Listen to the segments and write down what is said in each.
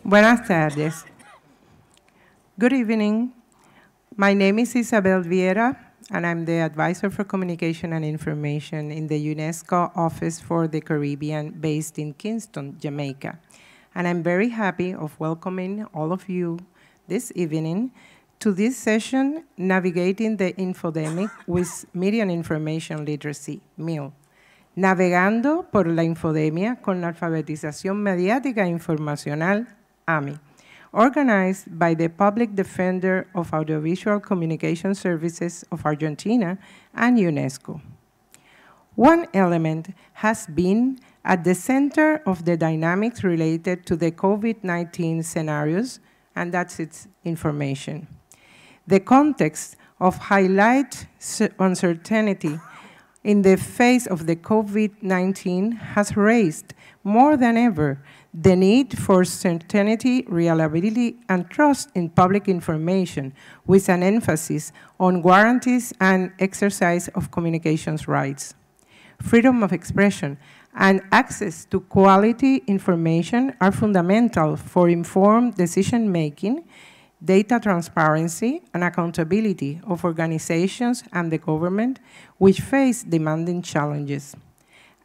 Buenas tardes. Good evening. My name is Isabel Viera, and I'm the Advisor for Communication and Information in the UNESCO Office for the Caribbean based in Kingston, Jamaica. And I'm very happy of welcoming all of you this evening to this session, Navigating the Infodemic with Miriam Information Literacy, MIL. Navegando por la infodemia con la alfabetización mediática e informacional, AMI, organized by the Public Defender of Audiovisual Communication Services of Argentina and UNESCO. One element has been at the center of the dynamics related to the COVID-19 scenarios, and that's its information. The context of highlight uncertainty in the face of the COVID-19 has raised more than ever the need for certainty, reliability, and trust in public information, with an emphasis on guarantees and exercise of communications rights. Freedom of expression and access to quality information are fundamental for informed decision-making, data transparency, and accountability of organizations and the government, which face demanding challenges.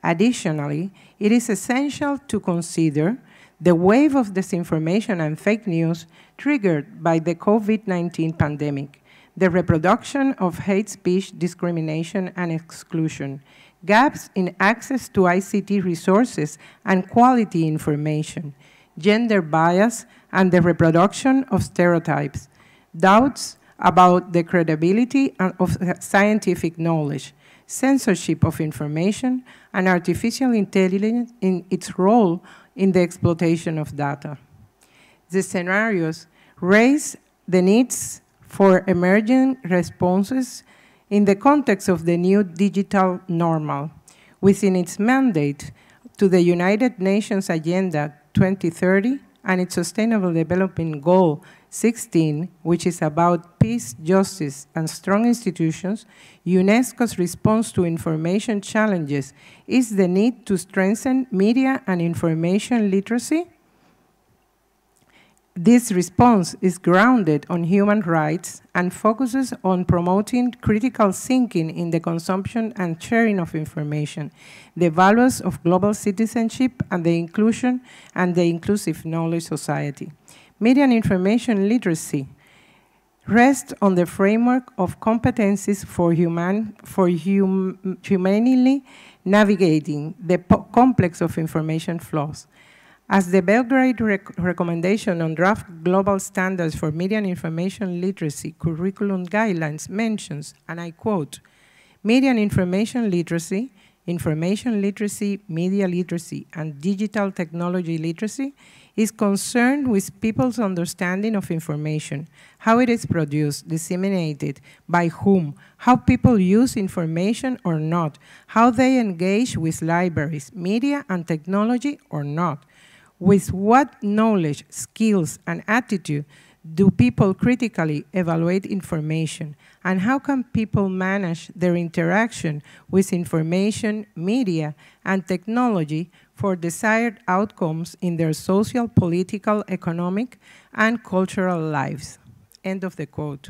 Additionally, it is essential to consider the wave of disinformation and fake news triggered by the COVID-19 pandemic, the reproduction of hate speech, discrimination, and exclusion, gaps in access to ICT resources and quality information, gender bias, and the reproduction of stereotypes, doubts about the credibility of scientific knowledge, censorship of information, and artificial intelligence in its role in the exploitation of data. The scenarios raise the needs for emergent responses in the context of the new digital normal, within its mandate to the United Nations Agenda 2030 and its Sustainable Development Goal 16, which is about peace, justice, and strong institutions. UNESCO's response to information challenges is the need to strengthen media and information literacy. This response is grounded on human rights and focuses on promoting critical thinking in the consumption and sharing of information, the values of global citizenship, and the inclusion and the inclusive knowledge society. Media and information literacy rests on the framework of competencies for humanely navigating the complex of information flows. As the Belgrade recommendation on draft global standards for media and information literacy curriculum guidelines mentions, and I quote, media and information literacy, media literacy, and digital technology literacy is concerned with people's understanding of information, how it is produced, disseminated, by whom, how people use information or not, how they engage with libraries, media, and technology or not. With what knowledge, skills, and attitude do people critically evaluate information? And how can people manage their interaction with information, media, and technology for desired outcomes in their social, political, economic, and cultural lives? End of the quote.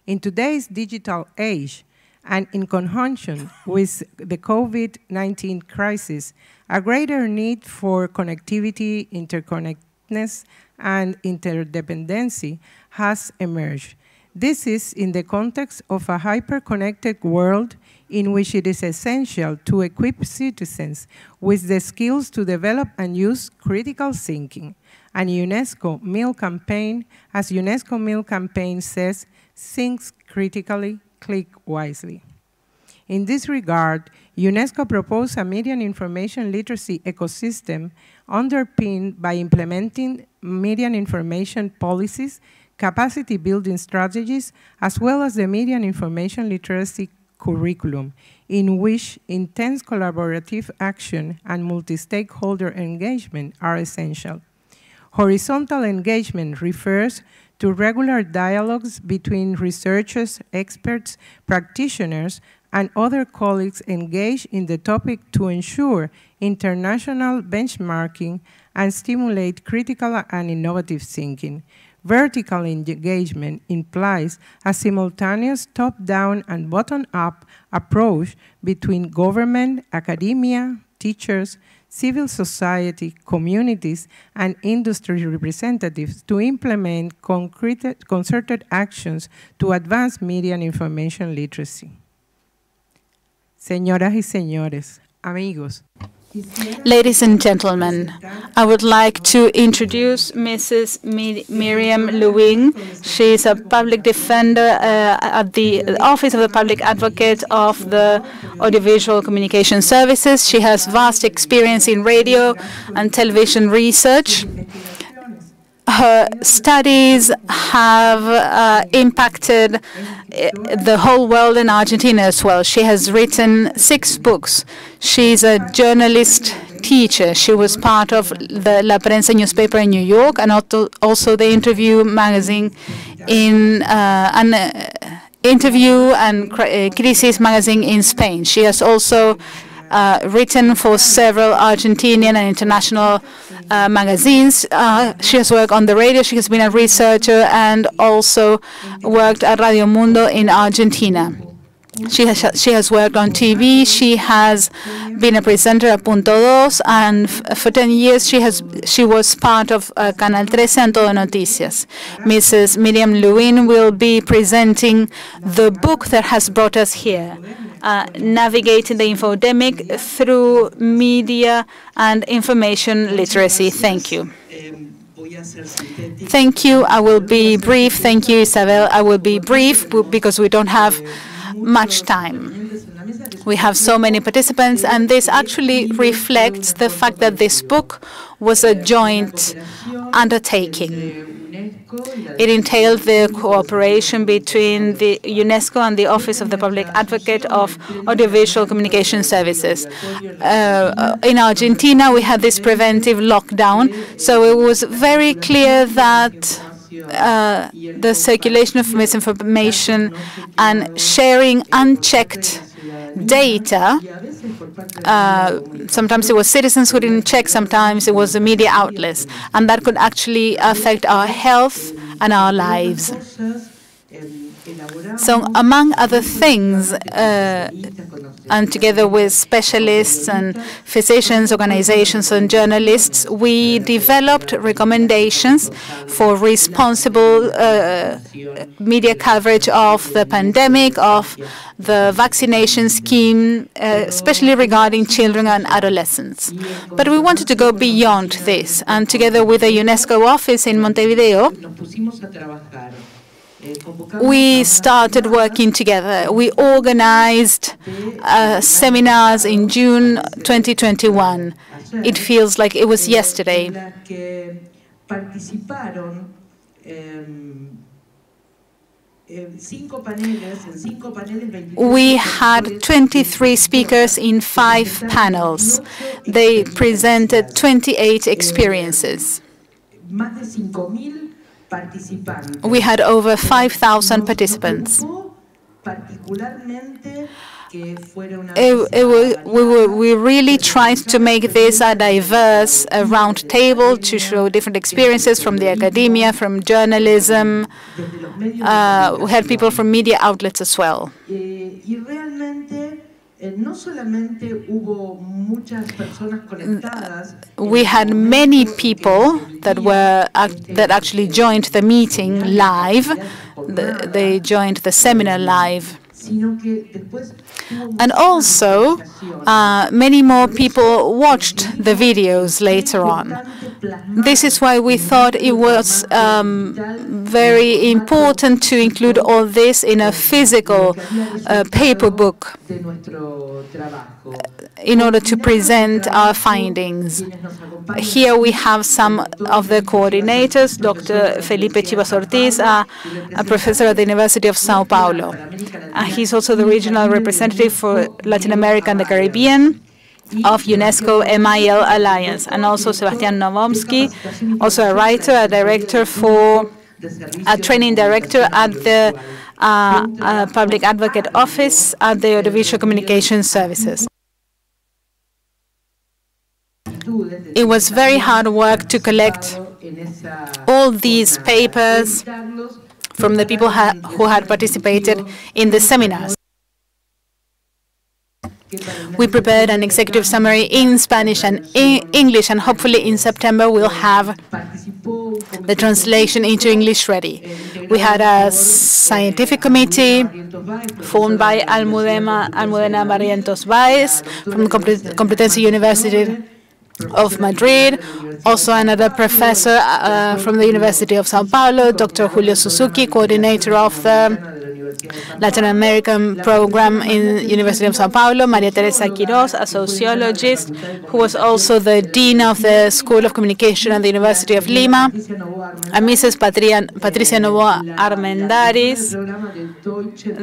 In today's digital age, and in conjunction with the COVID-19 crisis, a greater need for connectivity, interconnectedness, and interdependency has emerged. This is in the context of a hyper-connected world in which it is essential to equip citizens with the skills to develop and use critical thinking. And UNESCO MIL campaign, as UNESCO MIL campaign says, think critically, click wisely. In this regard, UNESCO proposed a media and information literacy ecosystem underpinned by implementing media and information policies, capacity building strategies, as well as the media and information literacy curriculum, in which intense collaborative action and multi-stakeholder engagement are essential. Horizontal engagement refers to regular dialogues between researchers, experts, practitioners, and other colleagues engaged in the topic to ensure international benchmarking, and stimulate critical and innovative thinking. Vertical engagement implies a simultaneous top-down and bottom-up approach between government, academia, teachers, civil society, communities, and industry representatives to implement concerted actions to advance media and information literacy. Señoras y señores, amigos. Ladies and gentlemen, I would like to introduce Mrs. Miriam Lewin. She is a public defender at the Office of the Public Advocate of the Audiovisual Communication Services. She has vast experience in radio and television research. Her studies have impacted the whole world in Argentina as well. She has written 6 books. She's a journalist teacher. She was part of the La Prensa newspaper in New York and also the Interview magazine in Interview and Crisis magazine in Spain. She has also written for several Argentinian and international magazines. She has worked on the radio. She has been a researcher and also worked at Radio Mundo in Argentina. She has worked on TV. She has been a presenter at Punto Dos, and for 10 years she was part of Canal 13 and Todo Noticias. Mrs. Miriam Lewin will be presenting the book that has brought us here. Navigating the Infodemic through media and information literacy. Thank you. Thank you. I will be brief. Thank you, Isabel. I will be brief because we don't have much time. We have so many participants, and this actually reflects the fact that this book was a joint undertaking. It entailed the cooperation between the UNESCO and the Office of the Public Advocate of Audiovisual Communication Services. In Argentina, we had this preventive lockdown, so it was very clear that the circulation of misinformation and sharing unchecked data. Sometimes it was citizens who didn't check, sometimes it was the media outlets, and that could actually affect our health and our lives. So among other things, and together with specialists and physicians, organizations, and journalists, we developed recommendations for responsible media coverage of the pandemic, of the vaccination scheme, especially regarding children and adolescents. But we wanted to go beyond this, and together with the UNESCO office in Montevideo, we started working together. We organized seminars in June 2021. It feels like it was yesterday. We had 23 speakers in 5 panels. They presented 28 experiences. We had over 5,000 participants. We really tried to make this a diverse round table to show different experiences from the academia, from journalism. We had people from media outlets as well. We had many people that actually joined the meeting live. They joined the seminar live. And also, many more people watched the videos later on. This is why we thought it was very important to include all this in a physical paper book in order to present our findings. Here we have some of the coordinators, Dr. Felipe Chivas Ortiz, a professor at the University of Sao Paulo. He's also the regional representative for Latin America and the Caribbean of UNESCO MIL Alliance, and also Sebastian Novomsky, also a writer, a training director at the Public Advocate Office at the Audiovisual Communication Services. It was very hard work to collect all these papers from the people who had participated in the seminars. We prepared an executive summary in Spanish and English, and hopefully in September we'll have the translation into English ready. We had a scientific committee formed by Almudena Barrientos Valls from the Complutense University of Madrid, also another professor from the University of Sao Paulo, Dr. Julio Suzuki, coordinator of the Latin American program in University of Sao Paulo, María Teresa Quiroz, a sociologist who was also the dean of the School of Communication at the University of Lima, and Mrs. Patricia Noboa Armendáriz,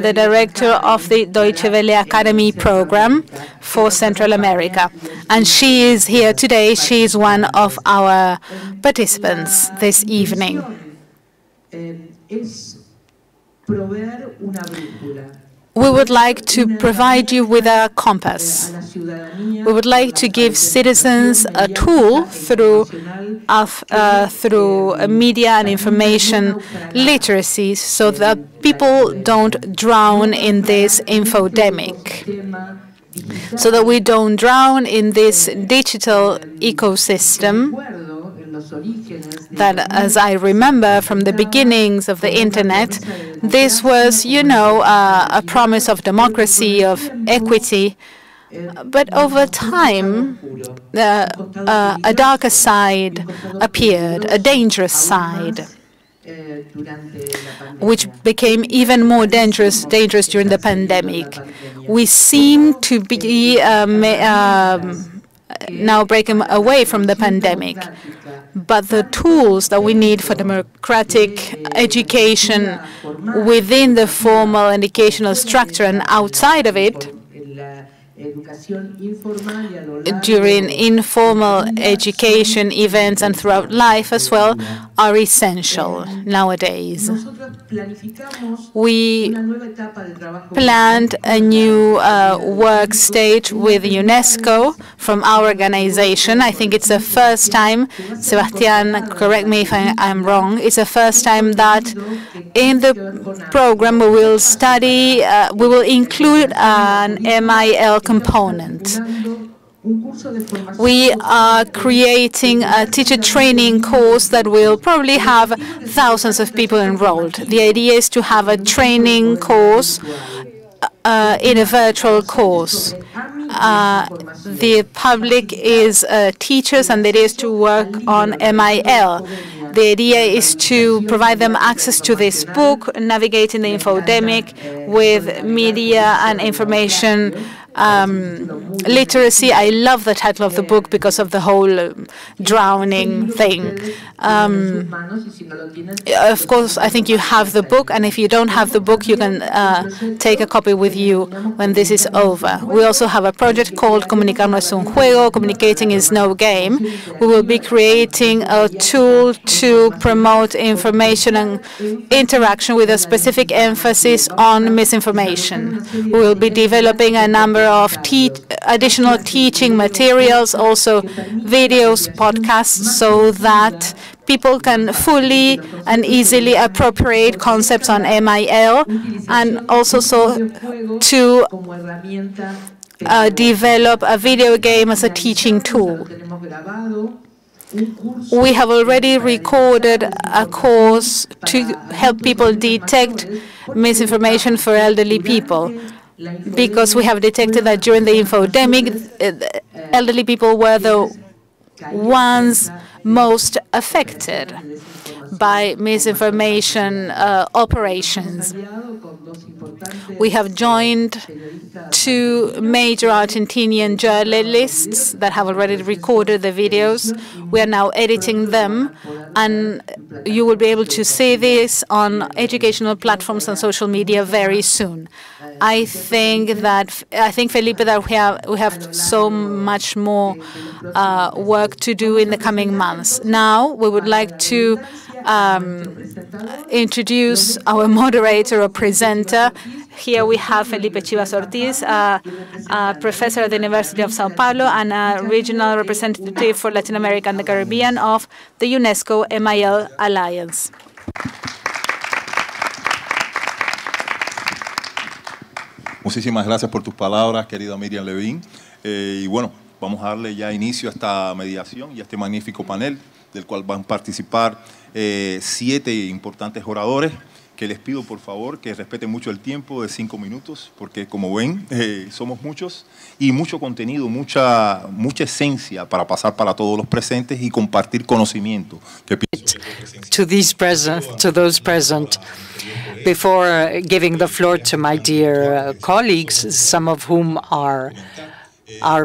the director of the Deutsche Welle Akademie program for Central America. And she is here today. She is one of our participants this evening. We would like to provide you with a compass. We would like to give citizens a tool through media and information literacy so that people don't drown in this infodemic, so that we don't drown in this digital ecosystem that, as I remember from the beginnings of the internet, this was, a promise of democracy, of equity. But over time, a darker side appeared, a dangerous side, which became even more dangerous during the pandemic. We seem to be now breaking away from the pandemic. But the tools that we need for democratic education within the formal educational structure and outside of it, during informal education events and throughout life as well, are essential nowadays. We planned a new work stage with UNESCO from our organization. I think it's the first time, Sebastian, correct me if I'm wrong, it's the first time that in the program we will study, we will include an MIL component. We are creating a teacher training course that will probably have thousands of people enrolled. The idea is to have a training course in a virtual course. The public is teachers, and it is to work on MIL. The idea is to provide them access to this book, Navigating the Infodemic, with media and information literacy. I love the title of the book because of the whole drowning thing. Of course, I think you have the book, and if you don't have the book, you can take a copy with you when this is over. We also have a project called Comunicar no es un juego, Communicating is no game. We will be creating a tool to promote information and interaction with a specific emphasis on misinformation. We will be developing a number of additional teaching materials, also videos, podcasts, so that people can fully and easily appropriate concepts on MIL, and also so to develop a video game as a teaching tool. We have already recorded a course to help people detect misinformation for elderly people, because we have detected that during the infodemic, elderly people were the ones most affected by misinformation operations. We have joined two major Argentinian journalists that have already recorded the videos. We are now editing them, and you will be able to see this on educational platforms and social media very soon. I think, Felipe, that we have so much more work to do in the coming months. Now, we would like to introduce our moderator or presenter. Here we have Felipe Chivas Ortiz, a professor at the University of Sao Paulo and a regional representative for Latin America and the Caribbean of the UNESCO MIL Alliance. Muchísimas gracias por tus palabras, querida Miriam Lewin. Y bueno, vamos a darle ya inicio a esta mediación y a este magnífico panel, del cual van a participar 7 importantes oradores, que les pido por favor que respeten mucho el tiempo de 5 minutos, porque como ven, somos muchos y mucho contenido, mucha esencia para pasar para todos los presentes y compartir conocimiento. To those present, before giving the floor to my dear colleagues, some of whom are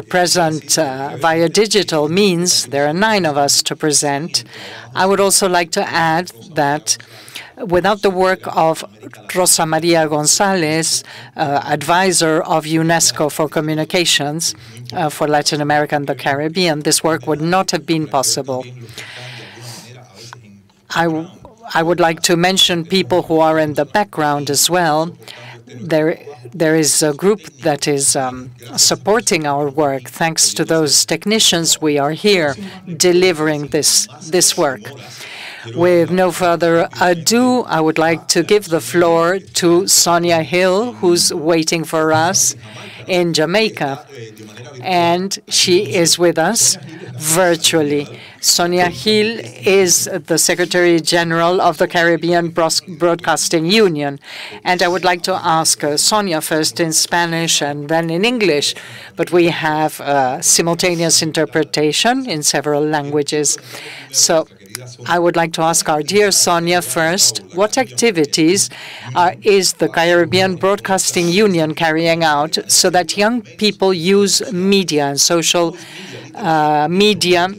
present via digital means, there are 9 of us to present. I would also like to add that without the work of Rosa Maria González, advisor of UNESCO for communications for Latin America and the Caribbean, this work would not have been possible. I would like to mention people who are in the background as well. There is a group that is supporting our work. Thanks to those technicians, we are here delivering this work. With no further ado, I would like to give the floor to Sonia Gill, who's waiting for us in Jamaica, and she is with us virtually. Sonia Gill is the Secretary General of the Caribbean Broadcasting Union. And I would like to ask Sonia first in Spanish and then in English, but we have simultaneous interpretation in several languages. So I would like to ask our dear Sonia first, what activities is the Caribbean Broadcasting Union carrying out so that young people use media and social media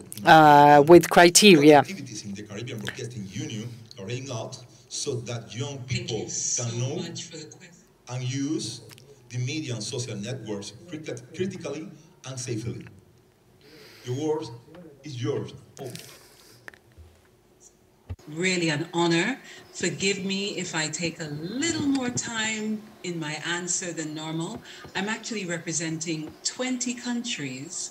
with criteria? Activities in the Caribbean Broadcasting Union carrying out so that young people can know and use the media and social networks critically and safely. The word is yours. Really an honor. Forgive me if I take a little more time in my answer than normal. I'm actually representing 20 countries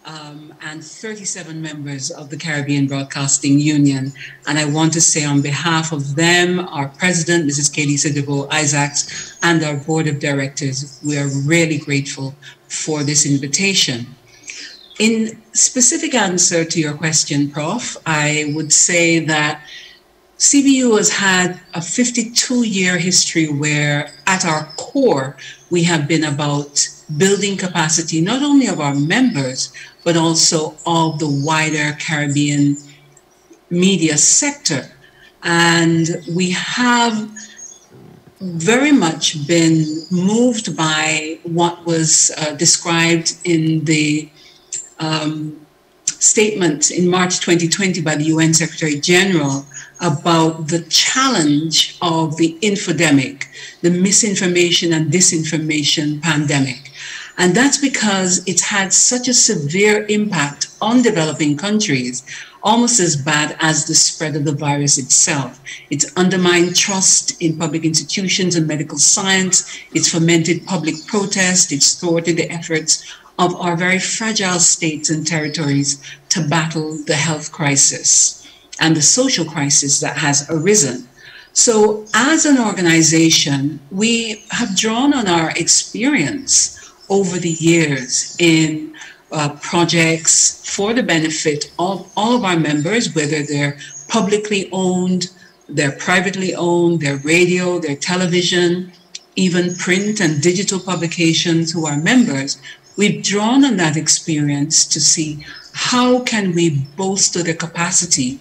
and 37 members of the Caribbean Broadcasting Union. And I want to say on behalf of them, our president, Mrs. Kalisa DeVoe-Isaacs, and our board of directors, we are really grateful for this invitation. In specific answer to your question, Prof, I would say that CBU has had a 52-year history where at our core, we have been about building capacity, not only of our members, but also of the wider Caribbean media sector. And we have very much been moved by what was described in the statement in March 2020 by the UN Secretary General about the challenge of the infodemic, the misinformation and disinformation pandemic. And that's because it's had such a severe impact on developing countries, almost as bad as the spread of the virus itself. It's undermined trust in public institutions and medical science. It's fomented public protest. It's thwarted the efforts of our very fragile states and territories to battle the health crisis and the social crisis that has arisen. So as an organization, we have drawn on our experience over the years in projects for the benefit of all of our members, whether they're publicly owned, they're privately owned, they're radio, they're television, even print and digital publications who are members. We've drawn on that experience to see how can we bolster the capacity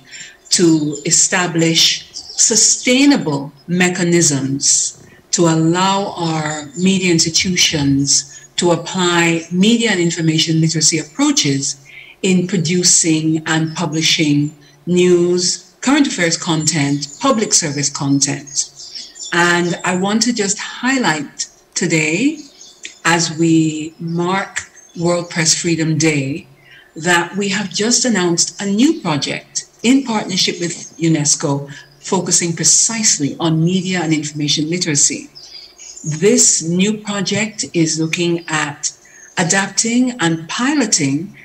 to establish sustainable mechanisms to allow our media institutions to apply media and information literacy approaches in producing and publishing news, current affairs content, public service content. And I want to just highlight today, as we mark World Press Freedom Day, that we have just announced a new project in partnership with UNESCO, focusing precisely on media and information literacy. This new project is looking at adapting and piloting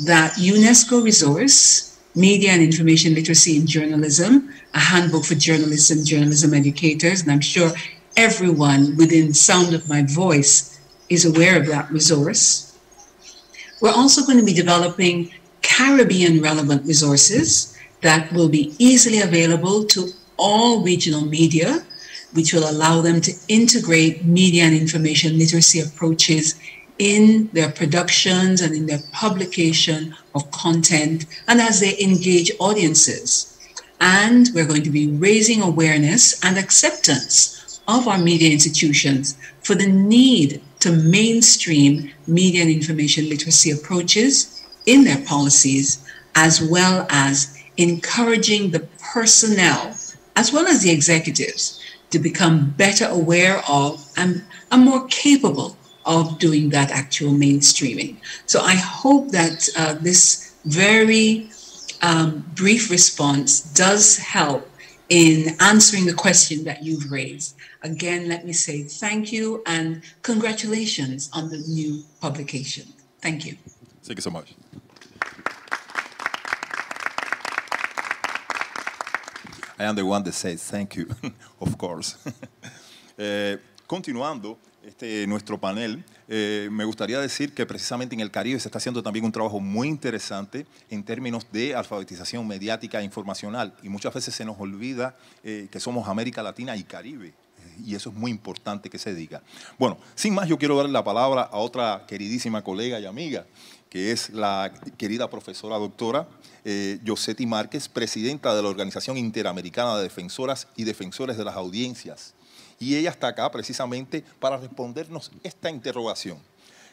that UNESCO resource, Media and Information Literacy in Journalism, a handbook for journalists and journalism educators. And I'm sure everyone within sound of my voice is aware of that resource. We're also going to be developing Caribbean relevant resources that will be easily available to all regional media, which will allow them to integrate media and information literacy approaches in their productions and in their publication of content and as they engage audiences. And we're going to be raising awareness and acceptance of our media institutions for the need to mainstream media and information literacy approaches in their policies, as well as encouraging the personnel, as well as the executives, to become better aware of and more capable of doing that actual mainstreaming. So I hope that this very brief response does help in answering the question that you've raised. Again, let me say thank you and congratulations on the new publication. Thank you. Thank you so much. I am the one that says thank you, of course. Continuando nuestro panel, me gustaría decir que precisamente en el Caribe se está haciendo también un trabajo muy interesante en términos de alfabetización mediática e informacional. Y muchas veces se nos olvida que somos América Latina y Caribe. Y eso es muy importante que se diga. Bueno, sin más, yo quiero darle la palabra a otra queridísima colega y amiga, que es la querida profesora doctora Joseti Marques, presidenta de la Organización Interamericana de Defensoras y Defensores de las Audiencias. Y ella está acá precisamente para respondernos esta interrogación.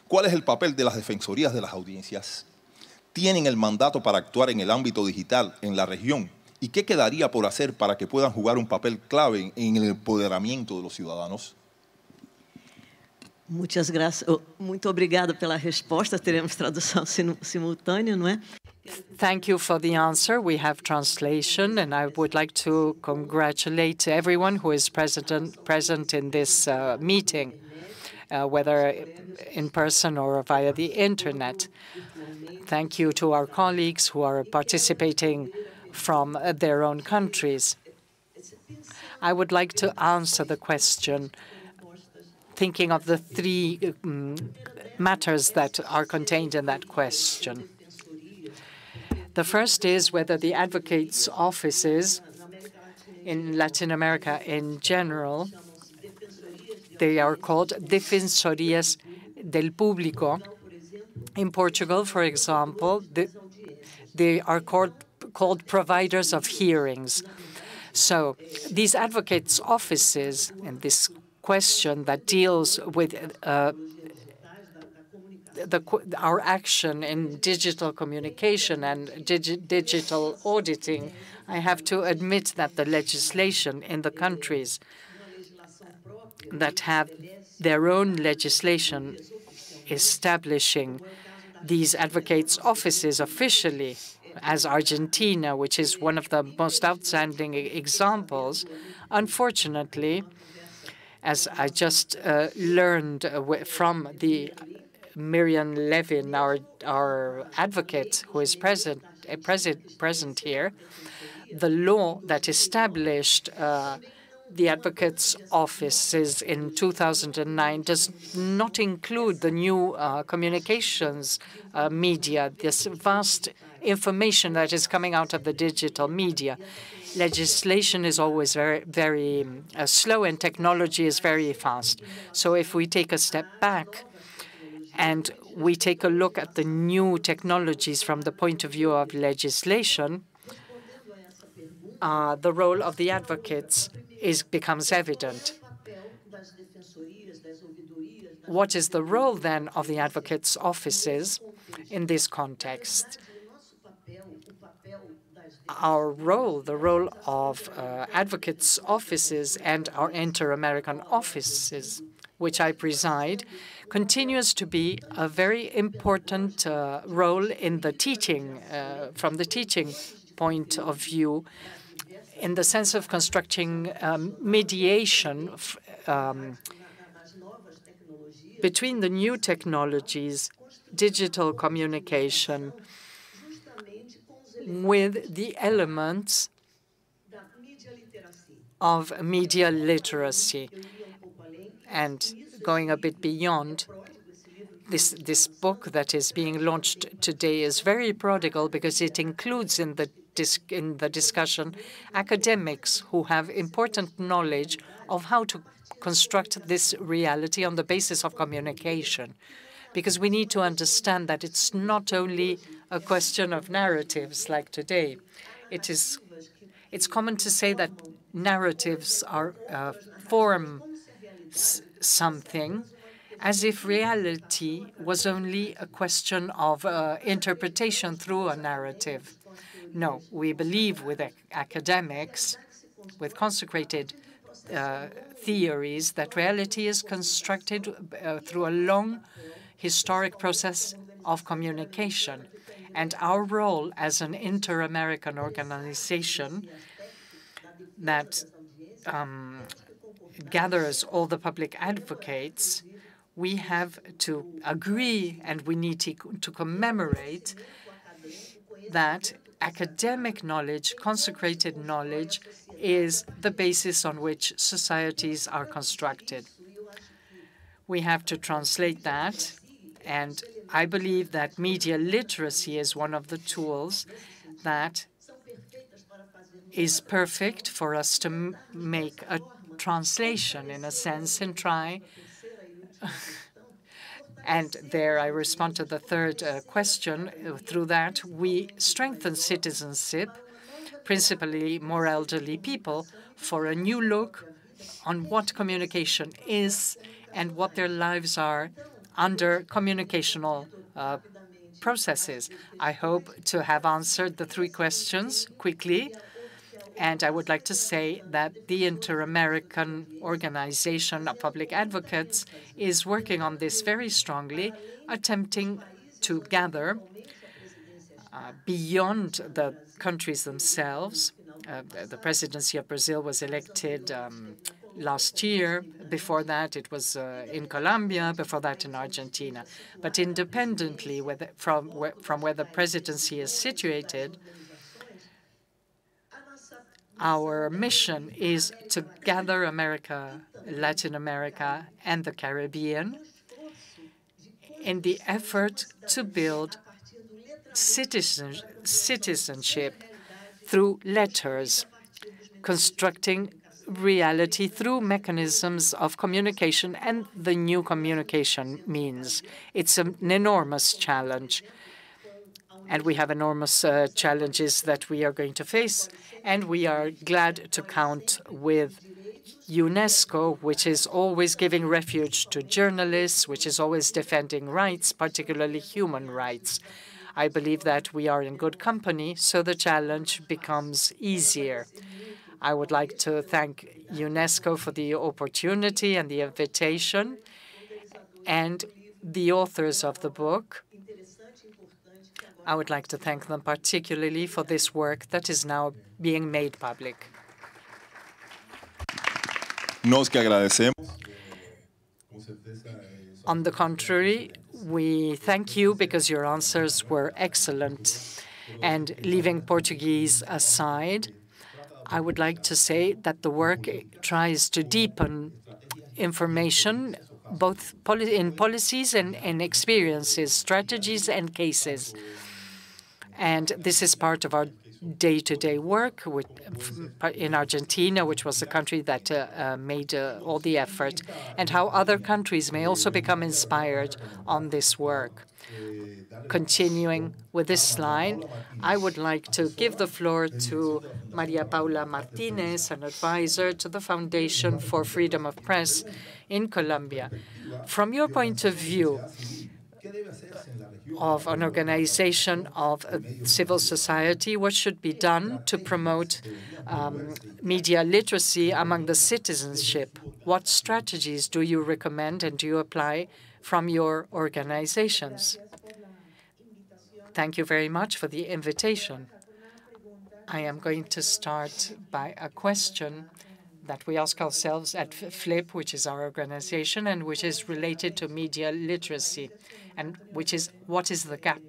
¿Cuál es el papel de las defensorías de las audiencias? ¿Tienen el mandato para actuar en el ámbito digital en la región? ¿Y qué quedaría por hacer para que puedan jugar un papel clave en el empoderamiento de los ciudadanos? Muitas graças. Muito obrigada pela resposta. Teremos tradução simultânea, não é? Thank you for the answer. We have translation, and I would like to congratulate everyone who is present in this meeting, whether in person or via the internet. Thank you to our colleagues who are participating from their own countries. I would like to answer the question thinking of the three matters that are contained in that question. The first is whether the advocates' offices in Latin America in general, they are called Defensorías del Público. In Portugal, for example, they are called providers of hearings. So these advocates' offices, and this question that deals with our action in digital communication and digital auditing, I have to admit that the legislation in the countries that have their own legislation establishing these advocates' offices officially, as Argentina, which is one of the most outstanding examples, unfortunately, as I just learned from the Miriam Lewin, our advocate who is present here, the law that established the advocates' offices in 2009 does not include the new communications media, this vast information that is coming out of the digital media. Legislation is always very slow, and technology is very fast. So if we take a step back and we take a look at the new technologies from the point of view of legislation, the role of the advocates becomes evident. What is the role, then, of the advocates' offices in this context? Our role, the role of advocates' offices and our inter-American offices, which I preside, continues to be a very important role in the teaching, from the teaching point of view in the sense of constructing mediation between the new technologies, digital communication, with the elements of media literacy. And going a bit beyond, this book that is being launched today is very prodigal because it includes in the discussion academics who have important knowledge of how to construct this reality on the basis of communication. Because we need to understand that it's not only a question of narratives like today. It's common to say that narratives are form something, as if reality was only a question of interpretation through a narrative. No, we believe with academics, with consecrated theories, that reality is constructed through a long historic process of communication. And our role as an inter-American organization that gathers all the public advocates, we have to agree and we need to commemorate that academic knowledge, consecrated knowledge, is the basis on which societies are constructed. We have to translate that, and I believe that media literacy is one of the tools that is perfect for us to make a translation, in a sense, and try. And there I respond to the third question. Through that, we strengthen citizenship, principally more elderly people, for a new look on what communication is and what their lives are under communicational processes. I hope to have answered the three questions quickly. And I would like to say that the Inter-American Organization of Public Advocates is working on this very strongly, attempting to gather beyond the countries themselves. The presidency of Brazil was elected last year. Before that, it was in Colombia. Before that, in Argentina. But independently from where the presidency is situated, our mission is to gather America, Latin America, and the Caribbean in the effort to build citizenship through letters, constructing reality through mechanisms of communication and the new communication means. It's an enormous challenge. And we have enormous challenges that we are going to face. And we are glad to count with UNESCO, which is always giving refuge to journalists, which is always defending rights, particularly human rights. I believe that we are in good company, so the challenge becomes easier. I would like to thank UNESCO for the opportunity and the invitation, and the authors of the book. I would like to thank them particularly for this work that is now being made public. On the contrary, we thank you because your answers were excellent. And leaving Portuguese aside, I would like to say that the work tries to deepen information both in policies and experiences, strategies and cases. And this is part of our day-to-day work in Argentina, which was the country that made all the effort, and how other countries may also become inspired on this work. Continuing with this slide, I would like to give the floor to María Paula Martínez, an advisor to the Foundation for Freedom of Press in Colombia. From your point of view, of an organization of civil society, what should be done to promote media literacy among the citizenship? What strategies do you recommend and do you apply from your organizations? Thank you very much for the invitation. I am going to start by a question that we ask ourselves at FLIP, which is our organization, and which is related to media literacy, and which is, what is the gap?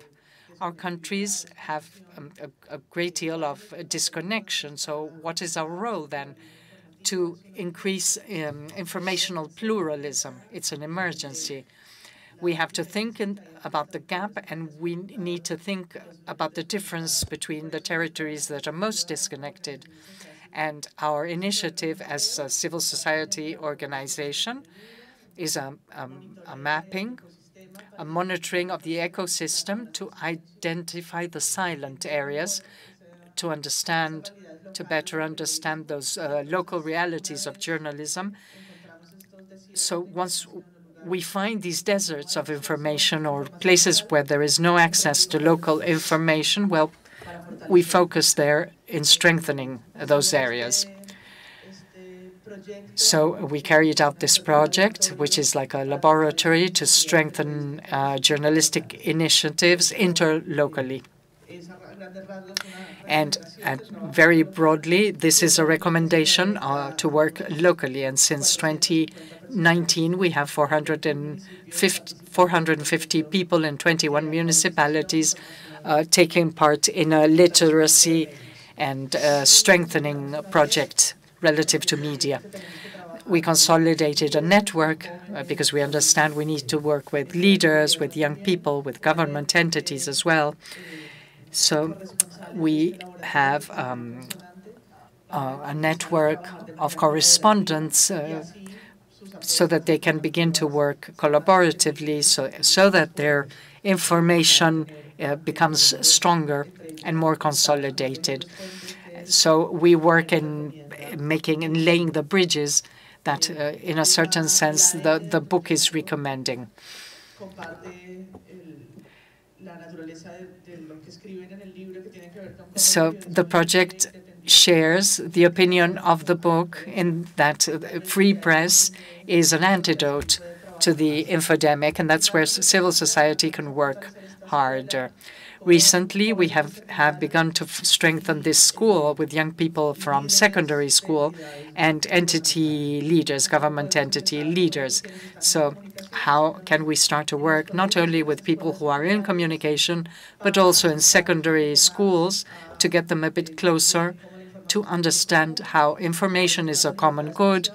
Our countries have a great deal of disconnection, so what is our role then to increase informational pluralism? It's an emergency. We have to think about the gap, and we need to think about the difference between the territories that are most disconnected. And our initiative as a civil society organization is a mapping, a monitoring of the ecosystem to identify the silent areas, to better understand those local realities of journalism. So once we find these deserts of information or places where there is no access to local information, well, we focus there in strengthening those areas. So we carried out this project, which is like a laboratory to strengthen journalistic initiatives interlocally. And very broadly, this is a recommendation to work locally. And since 2019, we have 450 people in 21 municipalities taking part in a literacy and strengthening project relative to media. We consolidated a network because we understand we need to work with leaders, with young people, with government entities as well. So we have a network of correspondents so that they can begin to work collaboratively, so that their information becomes stronger and more consolidated. So we work in making and laying the bridges that, in a certain sense, the book is recommending. So the project shares the opinion of the book in that free press is an antidote to the infodemic, and that's where civil society can work harder. Recently, we have begun to strengthen this school with young people from secondary school and entity leaders, government entity leaders. So how can we start to work not only with people who are in communication, but also in secondary schools to get them a bit closer to understand how information is a common good,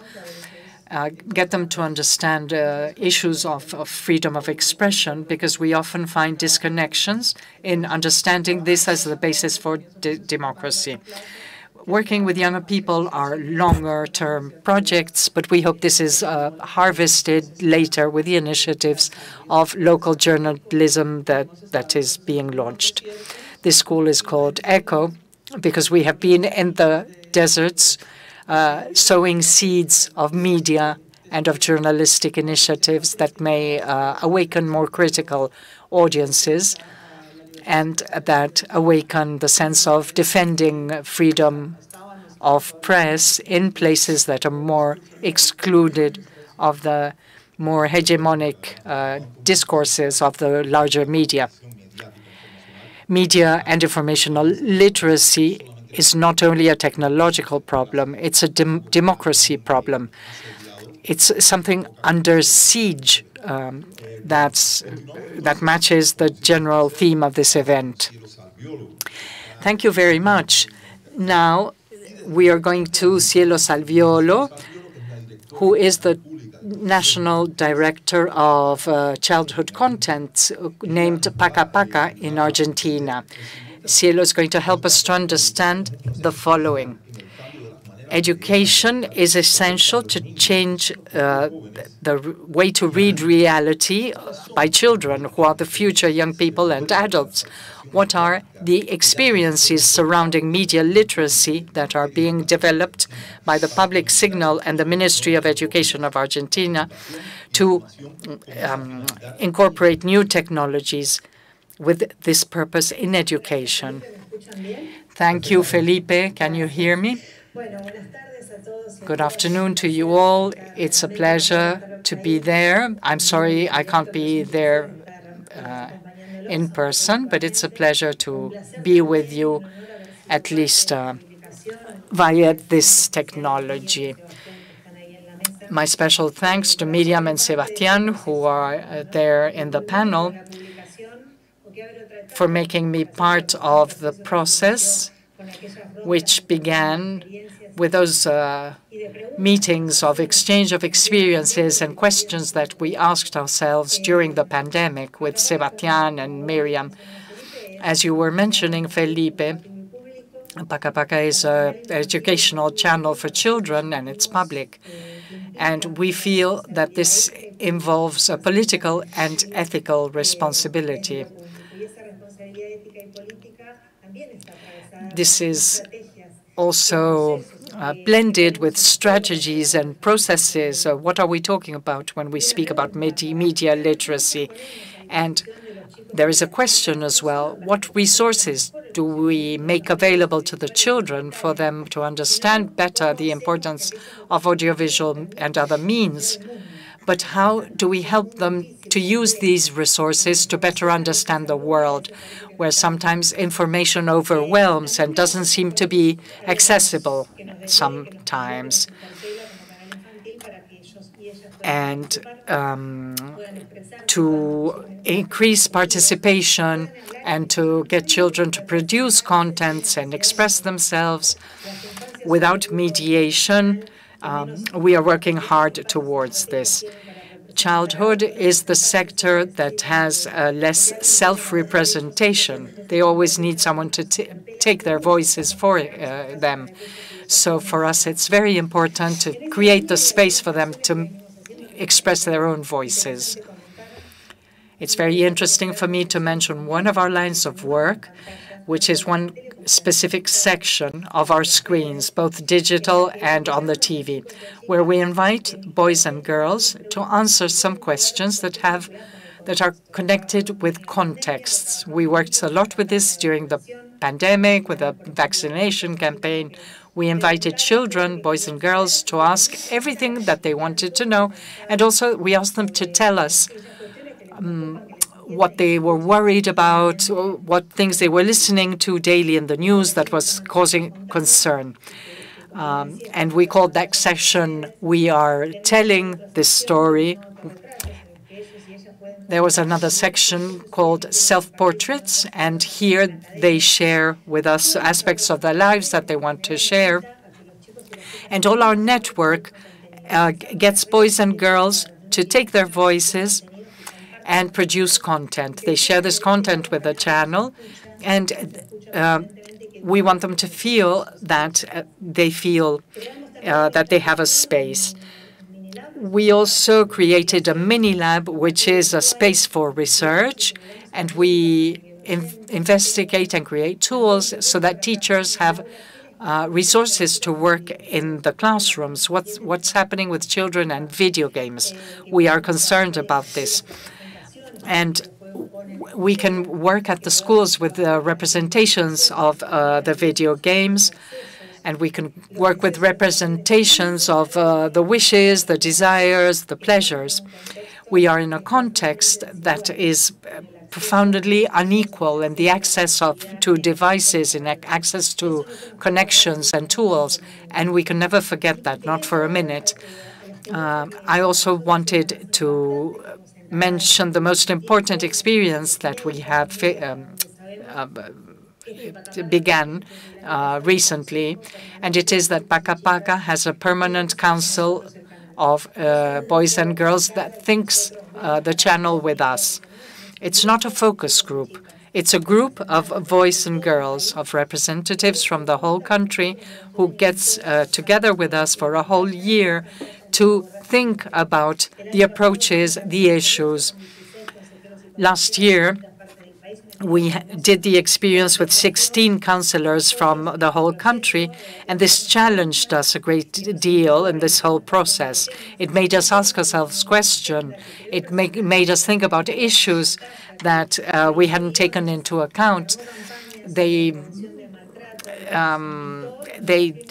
get them to understand issues of freedom of expression, because we often find disconnections in understanding this as the basis for democracy. Working with younger people are longer-term projects, but we hope this is harvested later with the initiatives of local journalism that is being launched. This school is called ECHO because we have been in the deserts sowing seeds of media and of journalistic initiatives that may awaken more critical audiences and that awaken the sense of defending freedom of press in places that are more excluded of the more hegemonic discourses of the larger media. Media and informational literacy is not only a technological problem, it's a democracy problem. It's something under siege that matches the general theme of this event. Thank you very much. Now we are going to Cielo Salviolo, who is the National Director of Childhood Content, named Pakapaka in Argentina. Cielo is going to help us to understand the following. Education is essential to change the way to read reality by children, who are the future young people and adults. What are the experiences surrounding media literacy that are being developed by the Public Signal and the Ministry of Education of Argentina to incorporate new technologies with this purpose in education? Thank you, Felipe. Can you hear me? Good afternoon to you all. It's a pleasure to be there. I'm sorry I can't be there in person, but it's a pleasure to be with you at least via this technology. My special thanks to Miriam and Sebastian, who are there in the panel, for making me part of the process, which began with those meetings of exchange of experiences and questions that we asked ourselves during the pandemic with Sebastian and Miriam. As you were mentioning, Felipe, Pakapaka is an educational channel for children, and it's public. And we feel that this involves a political and ethical responsibility. This is also blended with strategies and processes. What are we talking about when we speak about media literacy? And there is a question as well, what resources do we make available to the children for them to understand better the importance of audiovisual and other means? But how do we help them to use these resources to better understand the world, where sometimes information overwhelms and doesn't seem to be accessible sometimes? And to increase participation and to get children to produce contents and express themselves without mediation, we are working hard towards this. Childhood is the sector that has less self-representation. They always need someone to take their voices for them. So for us, it's very important to create the space for them to express their own voices. It's very interesting for me to mention one of our lines of work, which is one specific section of our screens, both digital and on the TV, where we invite boys and girls to answer some questions that are connected with contexts. We worked a lot with this during the pandemic, with the vaccination campaign. We invited children, boys and girls, to ask everything that they wanted to know, and also we asked them to tell us what they were worried about, what things they were listening to daily in the news that was causing concern. And we called that session, We Are Telling This Story. There was another section called Self-Portraits, and here they share with us aspects of their lives that they want to share. And all our network gets boys and girls to take their voices and produce content. They share this content with the channel, and we want them to feel that that they have a space. We also created a mini lab, which is a space for research, and we investigate and create tools so that teachers have resources to work in the classrooms. What's happening with children and video games? We are concerned about this. And we can work at the schools with the representations of the video games, and we can work with representations of the wishes, the desires, the pleasures. We are in a context that is profoundly unequal, and the access to devices and access to connections and tools, and we can never forget that, not for a minute. I also wanted to mention the most important experience that we have began recently, and it is that Pakapaka has a permanent council of boys and girls that thinks the channel with us. It's not a focus group. It's a group of boys and girls, of representatives from the whole country who gets together with us for a whole year to think about the approaches, the issues. Last year, we did the experience with 16 counselors from the whole country, and this challenged us a great deal in this whole process. It made us ask ourselves questions. It made us think about issues that we hadn't taken into account. They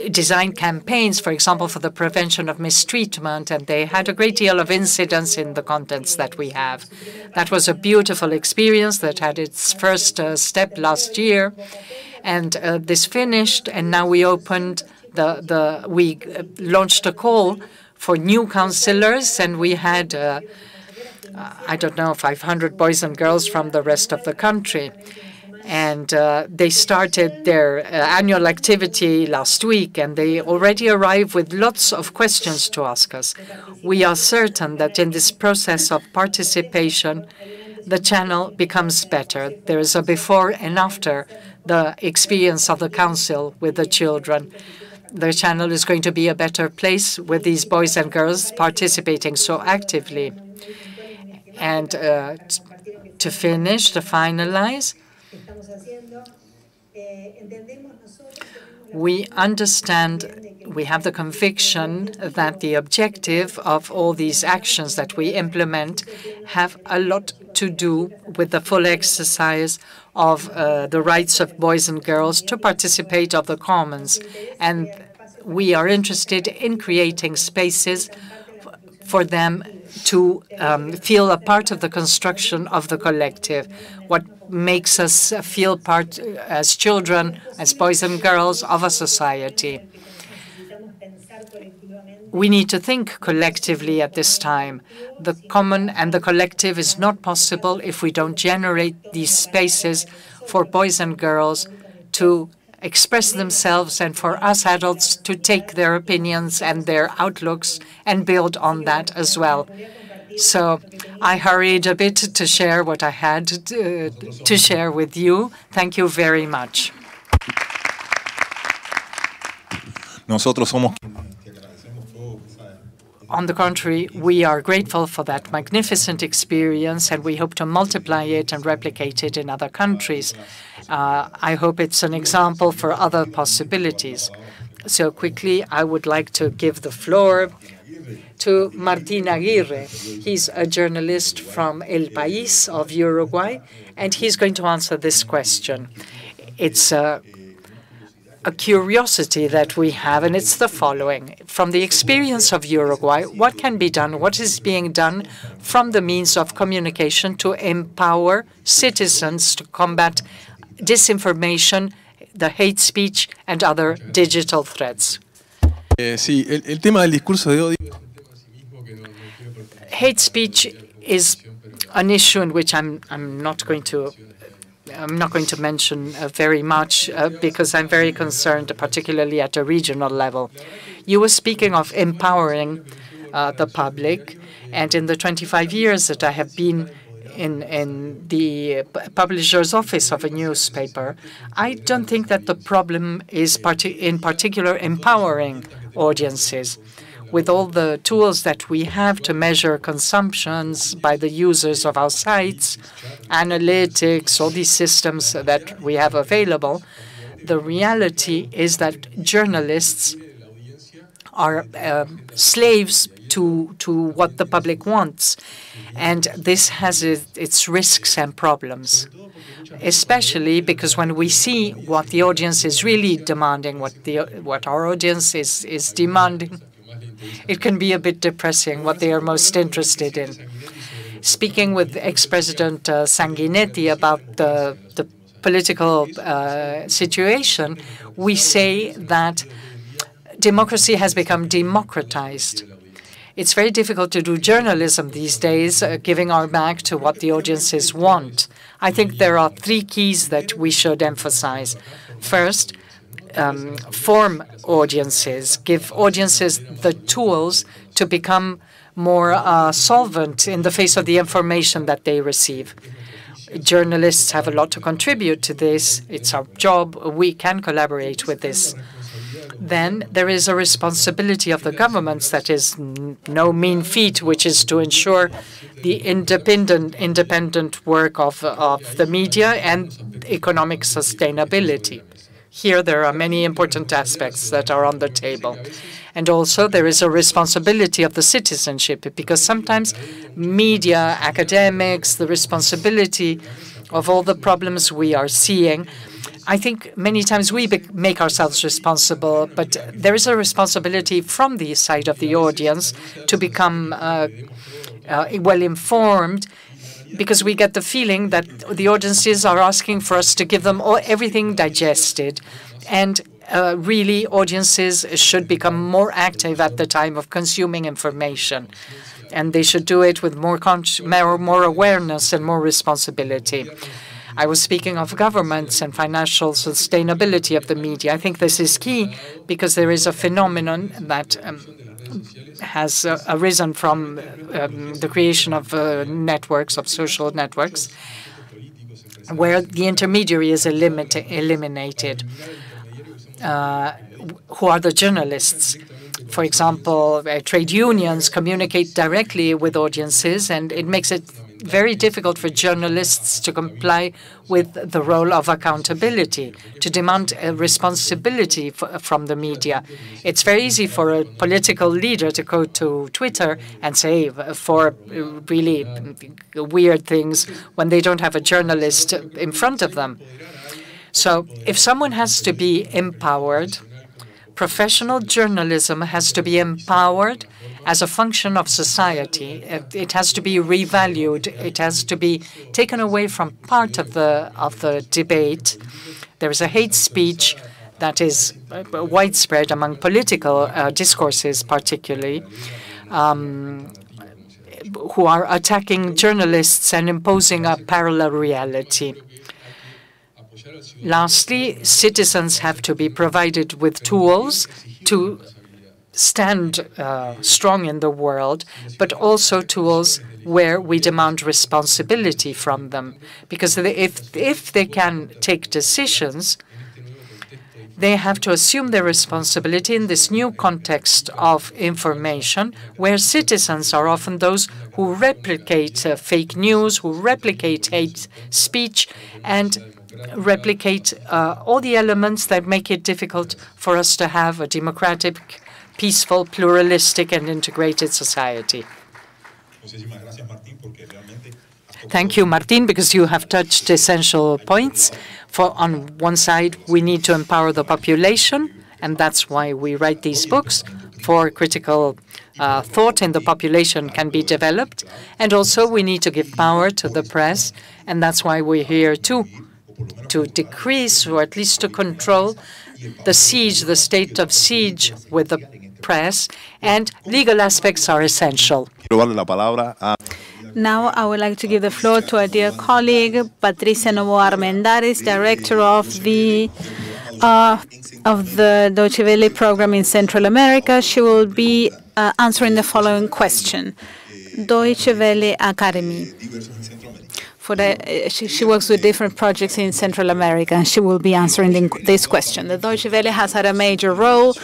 designed campaigns, for example, for the prevention of mistreatment, and they had a great deal of incidence in the contents that we have. That was a beautiful experience that had its first step last year, And this finished, and now we opened we launched a call for new councillors, and we had, I don't know, 500 boys and girls from the rest of the country. And they started their annual activity last week, and they already arrived with lots of questions to ask us. We are certain that in this process of participation, the channel becomes better. There is a before and after the experience of the council with the children. The channel is going to be a better place with these boys and girls participating so actively. And to finish, to finalize, we understand, we have the conviction that the objective of all these actions that we implement have a lot to do with the full exercise of the rights of boys and girls to participate of the commons. And we are interested in creating spaces for them to feel a part of the construction of the collective, what makes us feel part as children, as boys and girls of a society. We need to think collectively at this time. The common and the collective is not possible if we don't generate these spaces for boys and girls to express themselves and for us adults to take their opinions and their outlooks and build on that as well. So I hurried a bit to share what I had to share with you. Thank you very much. On the contrary, we are grateful for that magnificent experience, and we hope to multiply it and replicate it in other countries. I hope it's an example for other possibilities. So quickly, I would like to give the floor to Martín Aguirre. He's a journalist from El País of Uruguay, and he's going to answer this question. It's a curiosity that we have, and it's the following. From the experience of Uruguay, what can be done, what is being done from the means of communication to empower citizens to combat disinformation, the hate speech, and other digital threats? Sí, el tema del discurso de odio. Hate speech is an issue in which I'm not going to mention very much because I'm very concerned, particularly at a regional level. You were speaking of empowering the public, and in the 25 years that I have been in the publisher's office of a newspaper, I don't think that the problem is in particular empowering audiences. With all the tools that we have to measure consumptions by the users of our sites, analytics, all these systems that we have available, the reality is that journalists are slaves to what the public wants. And this has its risks and problems, especially because when we see what the audience is really demanding, what our audience is demanding, it can be a bit depressing what they are most interested in. Speaking with ex-President Sanguinetti about the political situation, we say that democracy has become democratized. It's very difficult to do journalism these days, giving our back to what the audiences want. I think there are three keys that we should emphasize. First, form audiences, give audiences the tools to become more solvent in the face of the information that they receive. Journalists have a lot to contribute to this. It's our job. We can collaborate with this. Then there is a responsibility of the governments that is no mean feat, which is to ensure the independent work of the media and economic sustainability. Here there are many important aspects that are on the table. And also there is a responsibility of the citizenship, because sometimes media, academics, the responsibility of all the problems we are seeing, I think many times we make ourselves responsible, but there is a responsibility from the side of the audience to become well informed because we get the feeling that the audiences are asking for us to give them everything digested. And really, audiences should become more active at the time of consuming information. And they should do it with more awareness and more responsibility. I was speaking of governments and financial sustainability of the media. I think this is key because there is a phenomenon that has arisen from the creation of networks, of social networks, where the intermediary is eliminated. Who are the journalists? For example, trade unions communicate directly with audiences, and it makes it very difficult for journalists to comply with the role of accountability, to demand responsibility from the media. It's very easy for a political leader to go to Twitter and say for really weird things when they don't have a journalist in front of them. So if someone has to be empowered, professional journalism has to be empowered as a function of society. It has to be revalued. It has to be taken away from part of the debate. There is a hate speech that is widespread among political discourses, particularly, who are attacking journalists and imposing a parallel reality. Lastly, citizens have to be provided with tools to stand strong in the world, but also tools where we demand responsibility from them. Because if they can take decisions, they have to assume their responsibility in this new context of information, where citizens are often those who replicate fake news, who replicate hate speech, and replicate all the elements that make it difficult for us to have a democratic, peaceful, pluralistic, and integrated society. Thank you, Martín, because you have touched essential points. On one side, we need to empower the population, and that's why we write these books, for critical thought in the population can be developed. And also, we need to give power to the press, and that's why we're here too, to decrease or at least to control the siege, the state of siege with the press, and legal aspects are essential. Now I would like to give the floor to our dear colleague, Patricia Noboa Armendáriz, director of the Deutsche Welle program in Central America. She will be answering the following question. Deutsche Welle Akademie. She works with different projects in Central America, and she will be answering this question. The Deutsche Welle has had a major role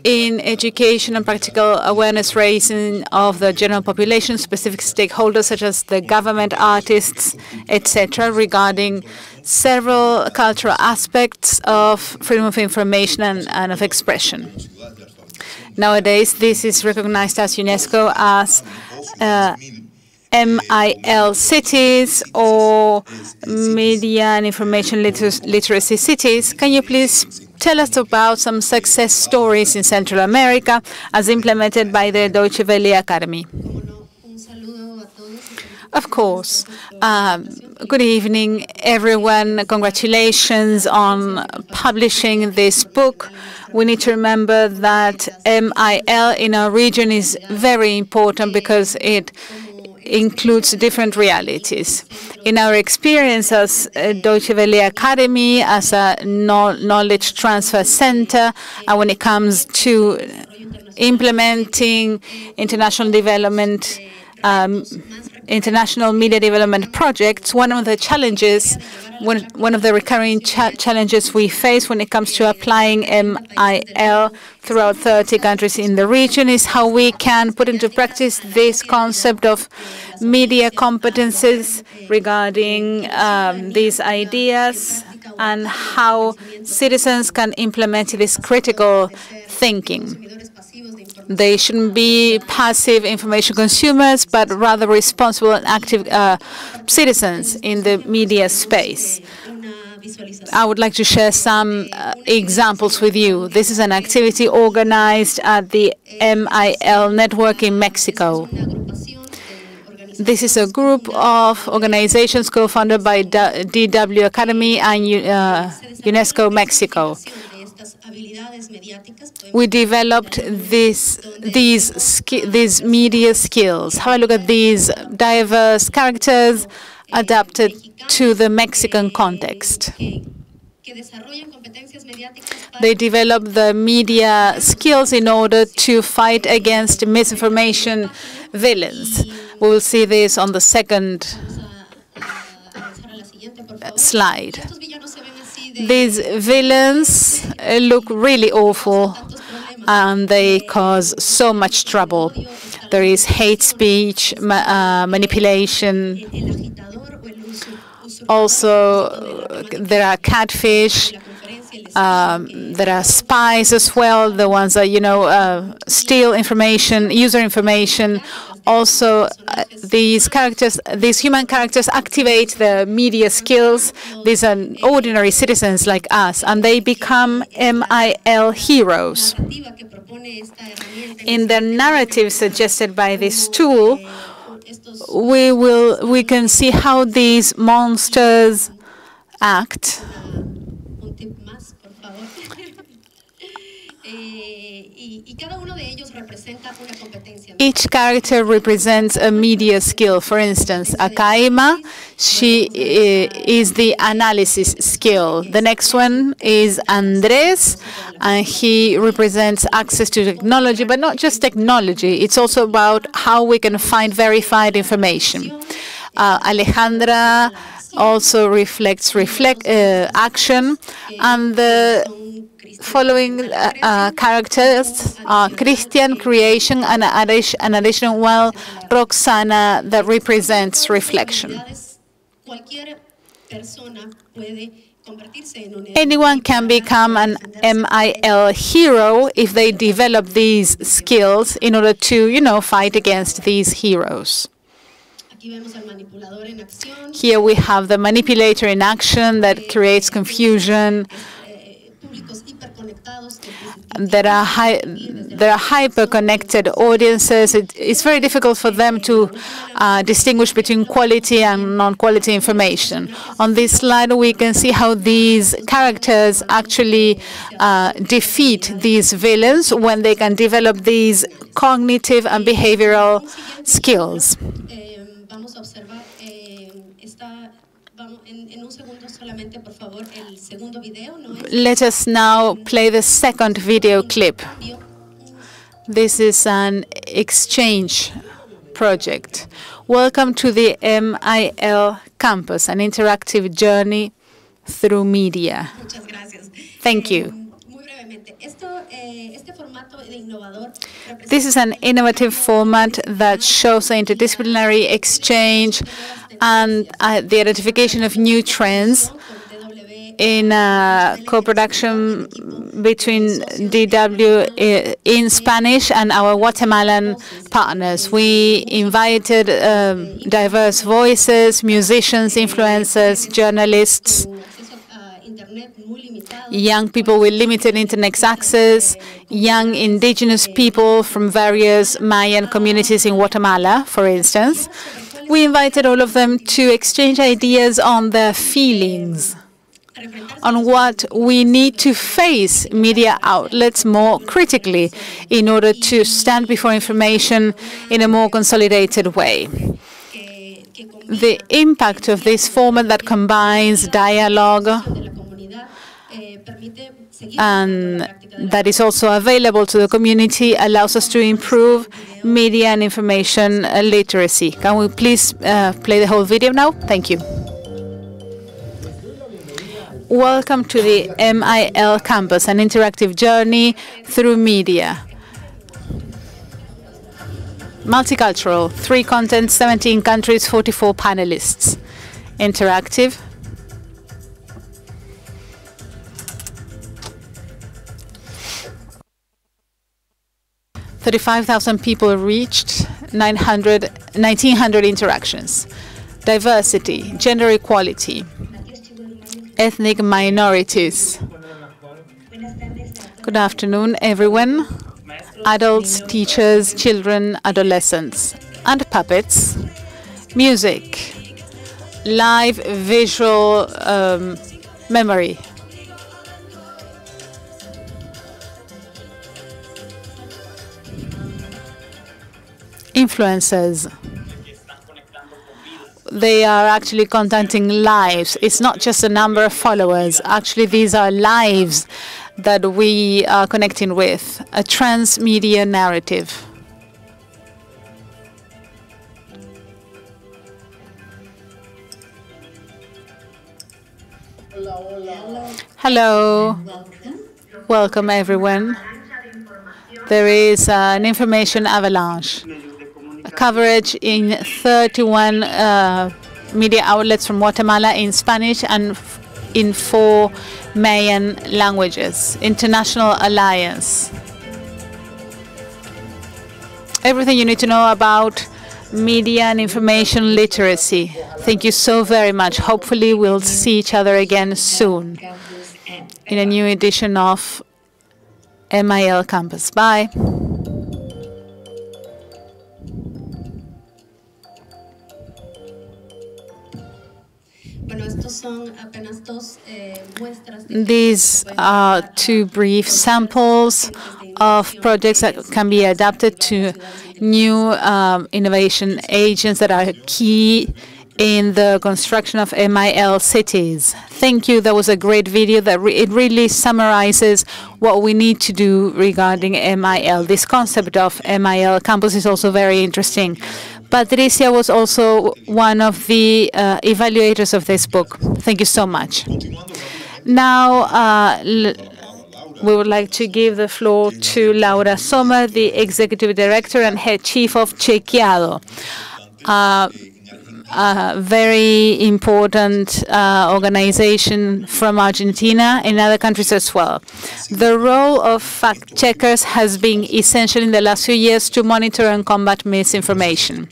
in education and practical awareness raising of the general population, specific stakeholders such as the government, artists, etc., regarding several cultural aspects of freedom of information and of expression. Nowadays, this is recognized as UNESCO as MIL cities or media and information literacy cities. Can you please tell us about some success stories in Central America as implemented by the Deutsche Welle Academy? Of course. Good evening, everyone. Congratulations on publishing this book. We need to remember that MIL in our region is very important because it includes different realities. In our experience as Deutsche Welle Academy, as a knowledge transfer center, and when it comes to implementing international development, international media development projects, one of the challenges, one of the recurring challenges we face when it comes to applying MIL throughout 30 countries in the region is how we can put into practice this concept of media competences regarding these ideas and how citizens can implement this critical thinking. They shouldn't be passive information consumers, but rather responsible and active citizens in the media space. I would like to share some examples with you. This is an activity organized at the MIL network in Mexico. This is a group of organizations co-founded by DW Akademie and UNESCO Mexico. We developed these media skills. Have a look at these diverse characters adapted to the Mexican context. They develop the media skills in order to fight against misinformation villains. We will see this on the second slide. These villains look really awful, and they cause so much trouble. There is hate speech, manipulation. Also, there are catfish. There are spies as well, the ones that, steal information, user information. Also, these human characters activate the media skills. These are ordinary citizens like us, and they become MIL heroes. In the narrative suggested by this tool, we can see how these monsters act. Each character represents a media skill. For instance, Akaima, she is the analysis skill. The next one is Andrés, and he represents access to technology, but not just technology. It's also about how we can find verified information. Alejandra also reflects action, and the following characters are Christian, creation, and an additional one, Roxana, that represents reflection. Anyone can become an MIL hero if they develop these skills in order to, fight against these heroes. Here we have the manipulator in action that creates confusion. There are hyper-connected audiences. It's very difficult for them to distinguish between quality and non-quality information. On this slide, we can see how these characters actually defeat these villains when they can develop these cognitive and behavioral skills. Let us now play the second video clip. This is an exchange project. Welcome to the MIL campus, an interactive journey through media. Thank you. This is an innovative format that shows the interdisciplinary exchange and the identification of new trends in co-production between DW in Spanish and our Guatemalan partners. We invited diverse voices, musicians, influencers, journalists, young people with limited internet access, young indigenous people from various Mayan communities in Guatemala, for instance. We invited all of them to exchange ideas on their feelings, on what we need to face media outlets more critically in order to stand before information in a more consolidated way. The impact of this format that combines dialogue and that is also available to the community allows us to improve media and information literacy. Can we please play the whole video now? Thank you. Welcome to the MIL campus, an interactive journey through media. Multicultural, 3 contents, 17 countries, 44 panelists. Interactive. $35,000 people reached, 1,900 interactions. Diversity, gender equality, ethnic minorities. Good afternoon, everyone. Adults, teachers, children, adolescents, and puppets. Music, live visual memory. Influencers. They are actually contacting lives. It's not just a number of followers. Actually, these are lives that we are connecting with, a transmedia narrative. Hello. Welcome, everyone. There is an information avalanche. Coverage in 31 media outlets from Guatemala in Spanish and in 4 Mayan languages. International Alliance. Everything you need to know about media and information literacy. Thank you so very much. Hopefully we'll see each other again soon in a new edition of MIL Campus. Bye. These are 2 brief samples of projects that can be adapted to new innovation agents that are key in the construction of MIL cities. Thank you. That was a great video that it really summarizes what we need to do regarding MIL. This concept of MIL campus is also very interesting. Patricia was also one of the evaluators of this book. Thank you so much. Now, we would like to give the floor to Laura Zommer, the Executive Director and Head Chief of Chequeado, a very important organization from Argentina and other countries as well. The role of fact-checkers has been essential in the last few years to monitor and combat misinformation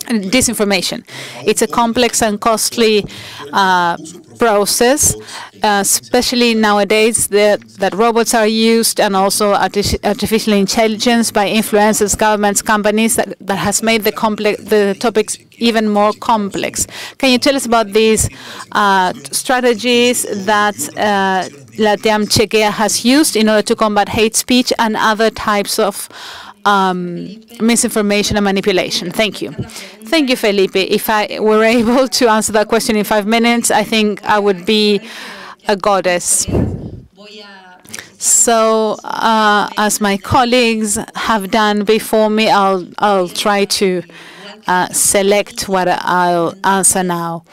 and disinformation. It's a complex and costly process, especially nowadays that robots are used and also artificial intelligence by influencers, governments, companies that has made the topics even more complex. Can you tell us about these strategies that LATAM Chequea has used in order to combat hate speech and other types of misinformation and manipulation? Thank you. Thank you, Felipe. If I were able to answer that question in 5 minutes, I think I would be a goddess. So, as my colleagues have done before me, I'll try to select what I'll answer now.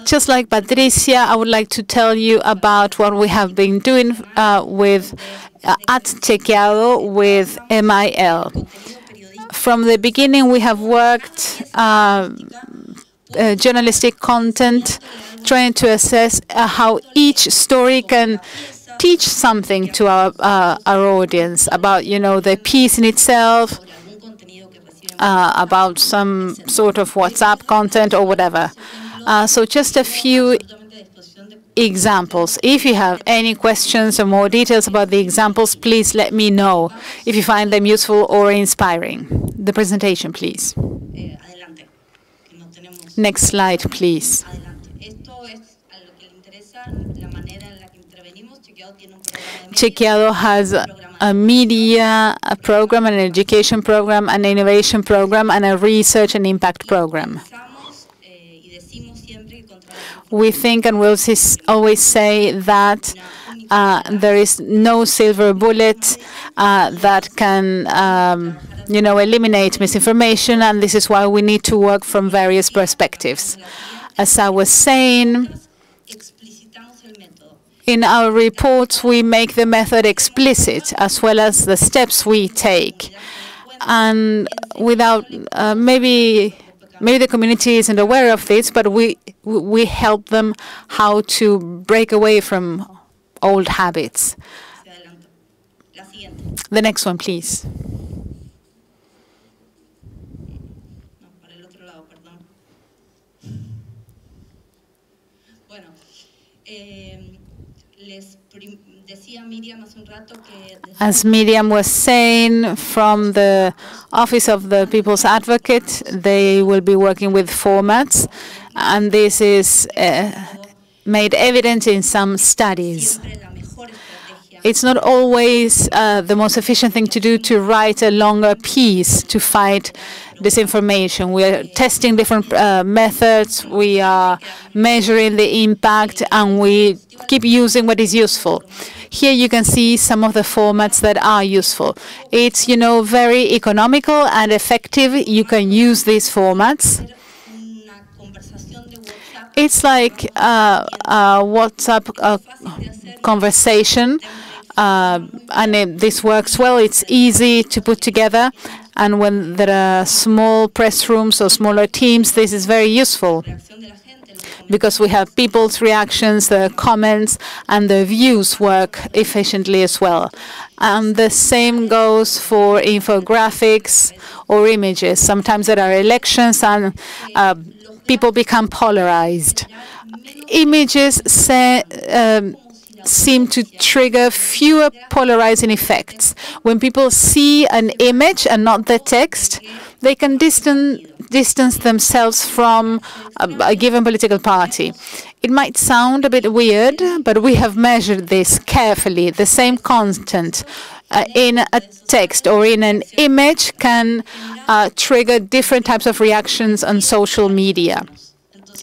Just like Patricia, I would like to tell you about what we have been doing at Chequeado with MIL. From the beginning, we have worked journalistic content, trying to assess how each story can teach something to our audience about, the piece in itself, about some sort of WhatsApp content or whatever. So just a few examples. If you have any questions or more details about the examples, please let me know if you find them useful or inspiring. The presentation, please. Next slide, please. Chequeado has a media program, an education program, an innovation program, and a research and impact program. We think and we'll always say that there is no silver bullet that can, eliminate misinformation, and this is why we need to work from various perspectives. As I was saying, in our reports, we make the method explicit, as well as the steps we take. And without, maybe the community isn't aware of this, but we help them how to break away from old habits. The next one, please. As Miriam was saying, from the Office of the People's Advocate, they will be working with formats, and this is made evident in some studies. It's not always the most efficient thing to do to write a longer piece to fight disinformation. We are testing different methods, we are measuring the impact, and we keep using what is useful. Here you can see some of the formats that are useful. It's, very economical and effective. You can use these formats. It's like a WhatsApp conversation, and this works well. It's easy to put together, and when there are small press rooms or smaller teams, this is very useful because we have people's reactions, the comments, and the views work efficiently as well. And the same goes for infographics or images. Sometimes there are elections and people become polarized. Images seem to trigger fewer polarizing effects. When people see an image and not the text, they can distance themselves from a given political party. It might sound a bit weird, but we have measured this carefully. The same content in a text or in an image can trigger different types of reactions on social media.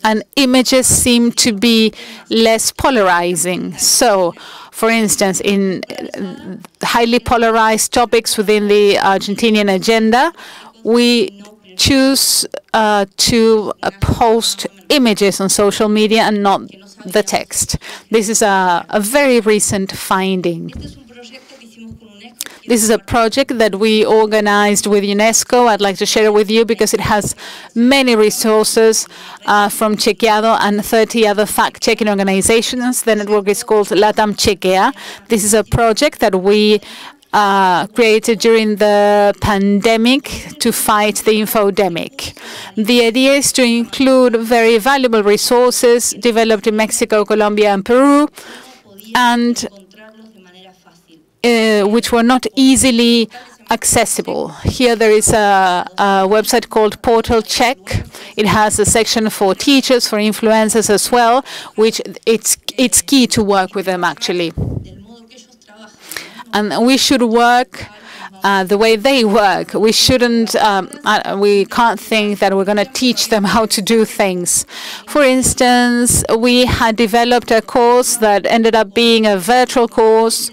And images seem to be less polarizing. So, for instance, in highly polarized topics within the Argentinian agenda, we choose to post images on social media and not the text. This is a very recent finding. This is a project that we organized with UNESCO. I'd like to share it with you because it has many resources from Chequeado and 30 other fact-checking organizations. The network is called LATAM Chequea. This is a project that we created during the pandemic to fight the infodemic. The idea is to include very valuable resources developed in Mexico, Colombia, and Peru, and which were not easily accessible. Here there is a website called Portal Check. It has a section for teachers, for influencers as well, which it's key to work with them actually. And we should work the way they work. We shouldn't, we can't think that we're going to teach them how to do things. For instance, we had developed a course that ended up being a virtual course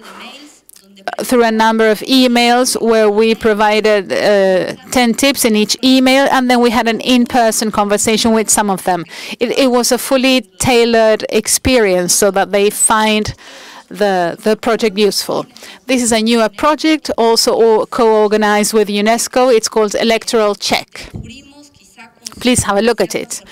through a number of emails where we provided 10 tips in each email, and then we had an in-person conversation with some of them. It was a fully tailored experience so that they find the project useful. This is a newer project, also co-organized with UNESCO. It's called Electoral Check. Please have a look at it.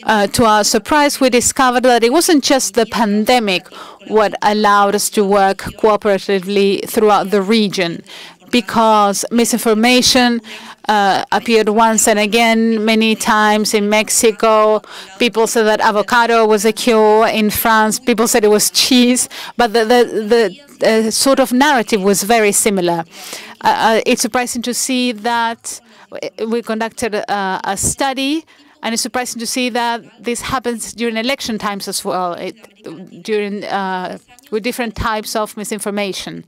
To our surprise, we discovered that it wasn't just the pandemic what allowed us to work cooperatively throughout the region, because misinformation appeared once and again many times in Mexico. People said that avocado was a cure. In France, people said it was cheese. But the sort of narrative was very similar. It's surprising to see that we conducted a study, and it's surprising to see that this happens during election times as well, with different types of misinformation.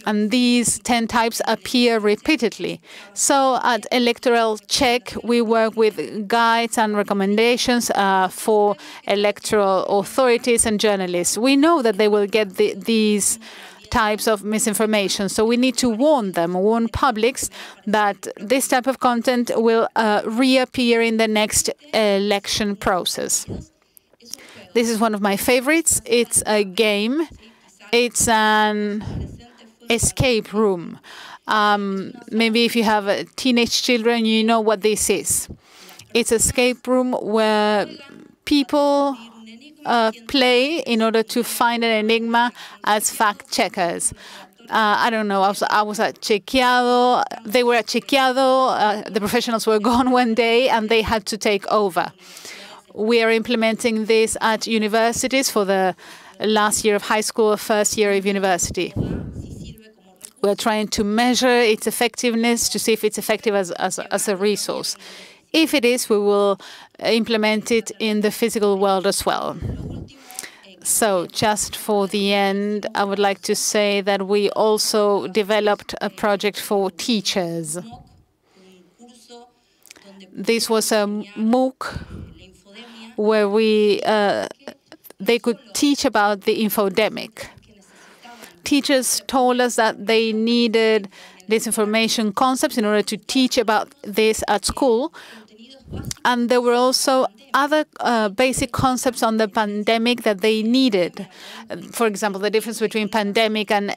And these 10 types appear repeatedly. So at Electoral Check, we work with guides and recommendations for electoral authorities and journalists. We know that they will get these types of misinformation, so we need to warn them, warn publics that this type of content will reappear in the next election process. This is one of my favorites. It's a game. It's an escape room. Maybe if you have teenage children, you know what this is. It's an escape room where people play in order to find an enigma as fact checkers. I don't know, I was at Chequeado, they were at Chequeado, the professionals were gone one day and they had to take over. We are implementing this at universities for the last year of high school, first year of university. We're trying to measure its effectiveness to see if it's effective as a resource. If it is, we will implement it in the physical world as well. So just for the end, I would like to say that we also developed a project for teachers. This was a MOOC where they could teach about the infodemic. Teachers told us that they needed disinformation concepts in order to teach about this at school. And there were also other basic concepts on the pandemic that they needed. For example, the difference between pandemic and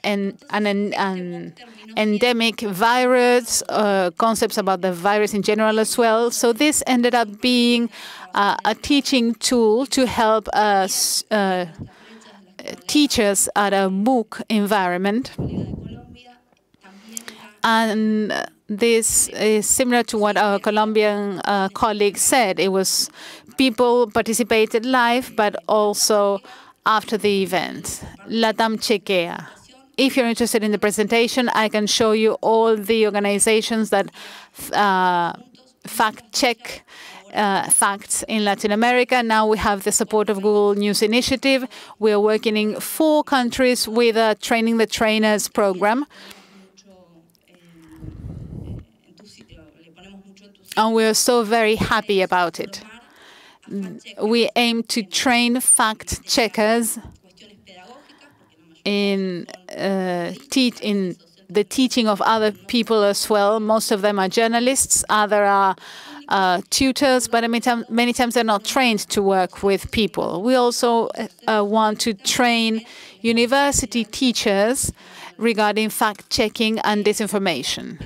endemic virus, concepts about the virus in general as well. So this ended up being a teaching tool to help us teachers at a MOOC environment. And this is similar to what our Colombian colleague said. It was people participated live, but also after the event. Latam Chequea. If you're interested in the presentation, I can show you all the organizations that fact-check facts in Latin America. Now we have the support of Google News Initiative. We are working in 4 countries with a Training the Trainers program. And we're so very happy about it. We aim to train fact-checkers in the teaching of other people as well. Most of them are journalists, others are tutors, but many times they're not trained to work with people. We also want to train university teachers regarding fact-checking and disinformation.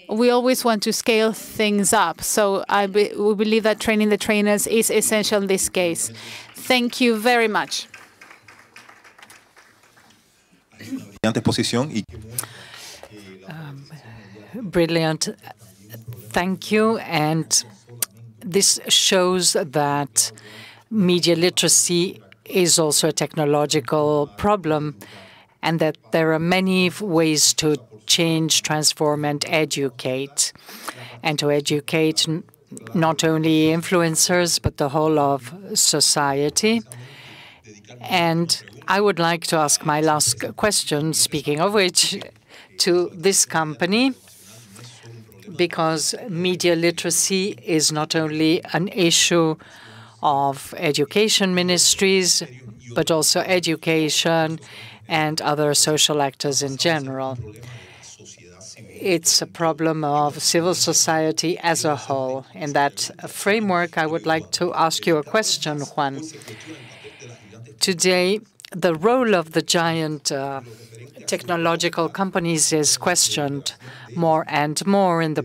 We always want to scale things up, so we believe that training the trainers is essential in this case. Thank you very much. Brilliant. Thank you. And this shows that media literacy is also a technological problem and that there are many ways to change, transform, and educate. And to educate not only influencers, but the whole of society. And I would like to ask my last question, speaking of which, to this company, because media literacy is not only an issue of education ministries, but also education and other social actors in general. It's a problem of civil society as a whole. In that framework, I would like to ask you a question, Juan. Today, the role of the giant technological companies is questioned more and more in the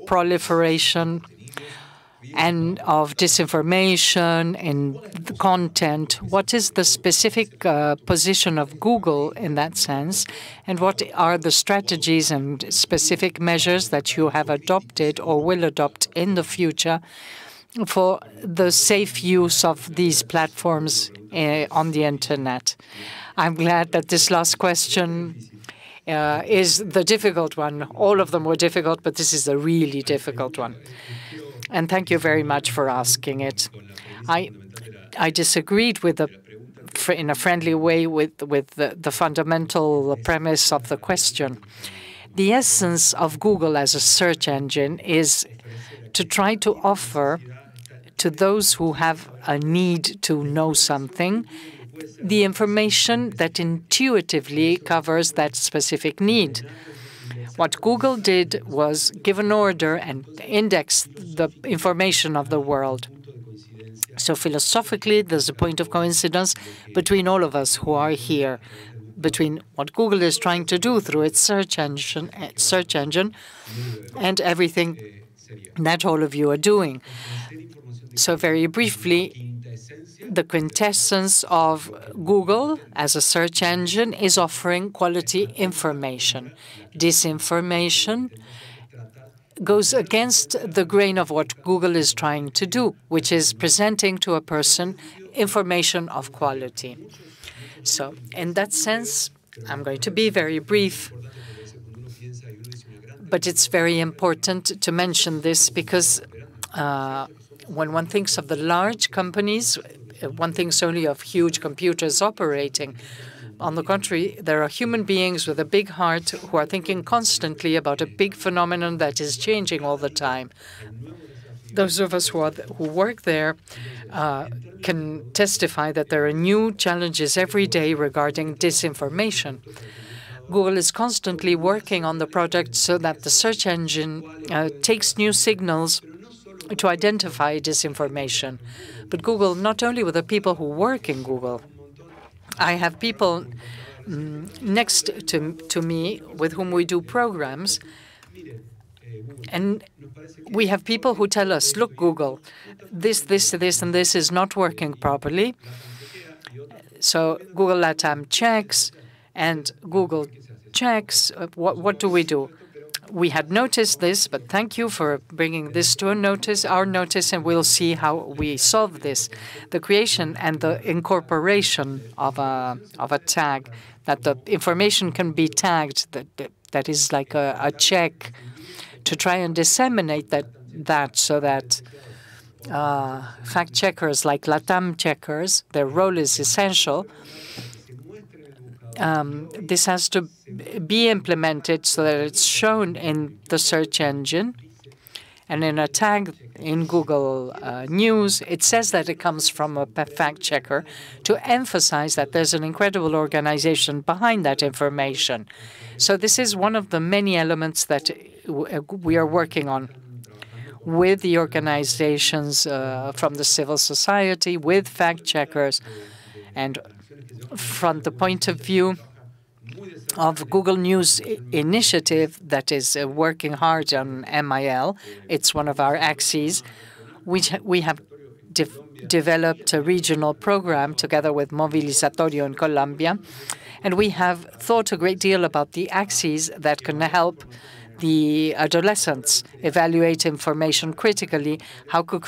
proliferation and of disinformation in the content. What is the specific position of Google in that sense? And what are the strategies and specific measures that you have adopted or will adopt in the future for the safe use of these platforms on the Internet? I'm glad that this last question is the difficult one. All of them were difficult, but this is a really difficult one. And thank you very much for asking it. I disagreed with in a friendly way with the fundamental premise of the question. The essence of Google as a search engine is to try to offer to those who have a need to know something the information that intuitively covers that specific need. What Google did was give an order and index the information of the world. So philosophically, there's a point of coincidence between all of us who are here, between what Google is trying to do through its search engine and everything that all of you are doing. So very briefly, the quintessence of Google as a search engine is offering quality information. Disinformation goes against the grain of what Google is trying to do, which is presenting to a person information of quality. So in that sense, I'm going to be very brief, but it's very important to mention this because when one thinks of the large companies, one thinks only of huge computers operating. On the contrary, there are human beings with a big heart who are thinking constantly about a big phenomenon that is changing all the time. Those of us who work there can testify that there are new challenges every day regarding disinformation. Google is constantly working on the product so that the search engine takes new signals to identify disinformation. But Google, not only with the people who work in Google, I have people next to me with whom we do programs, and we have people who tell us, look, Google, this, and this is not working properly. So Google LATAM checks, and Google checks. What do we do? We had noticed this, but thank you for bringing this to our notice, and we'll see how we solve this. The creation and the incorporation of a tag, that the information can be tagged, that is like a check to try and disseminate that so that fact checkers like LATAM checkers, their role is essential. This has to be implemented so that it's shown in the search engine. And in a tag in Google News, it says that it comes from a fact checker to emphasize that there's an incredible organization behind that information. So this is one of the many elements that we are working on with the organizations from the civil society, with fact checkers, and from the point of view of Google News initiative that is working hard on MIL. It's one of our axes. We have developed a regional program together with Movilizatorio in Colombia, and we have thought a great deal about the axes that can help the adolescents evaluate information critically, how to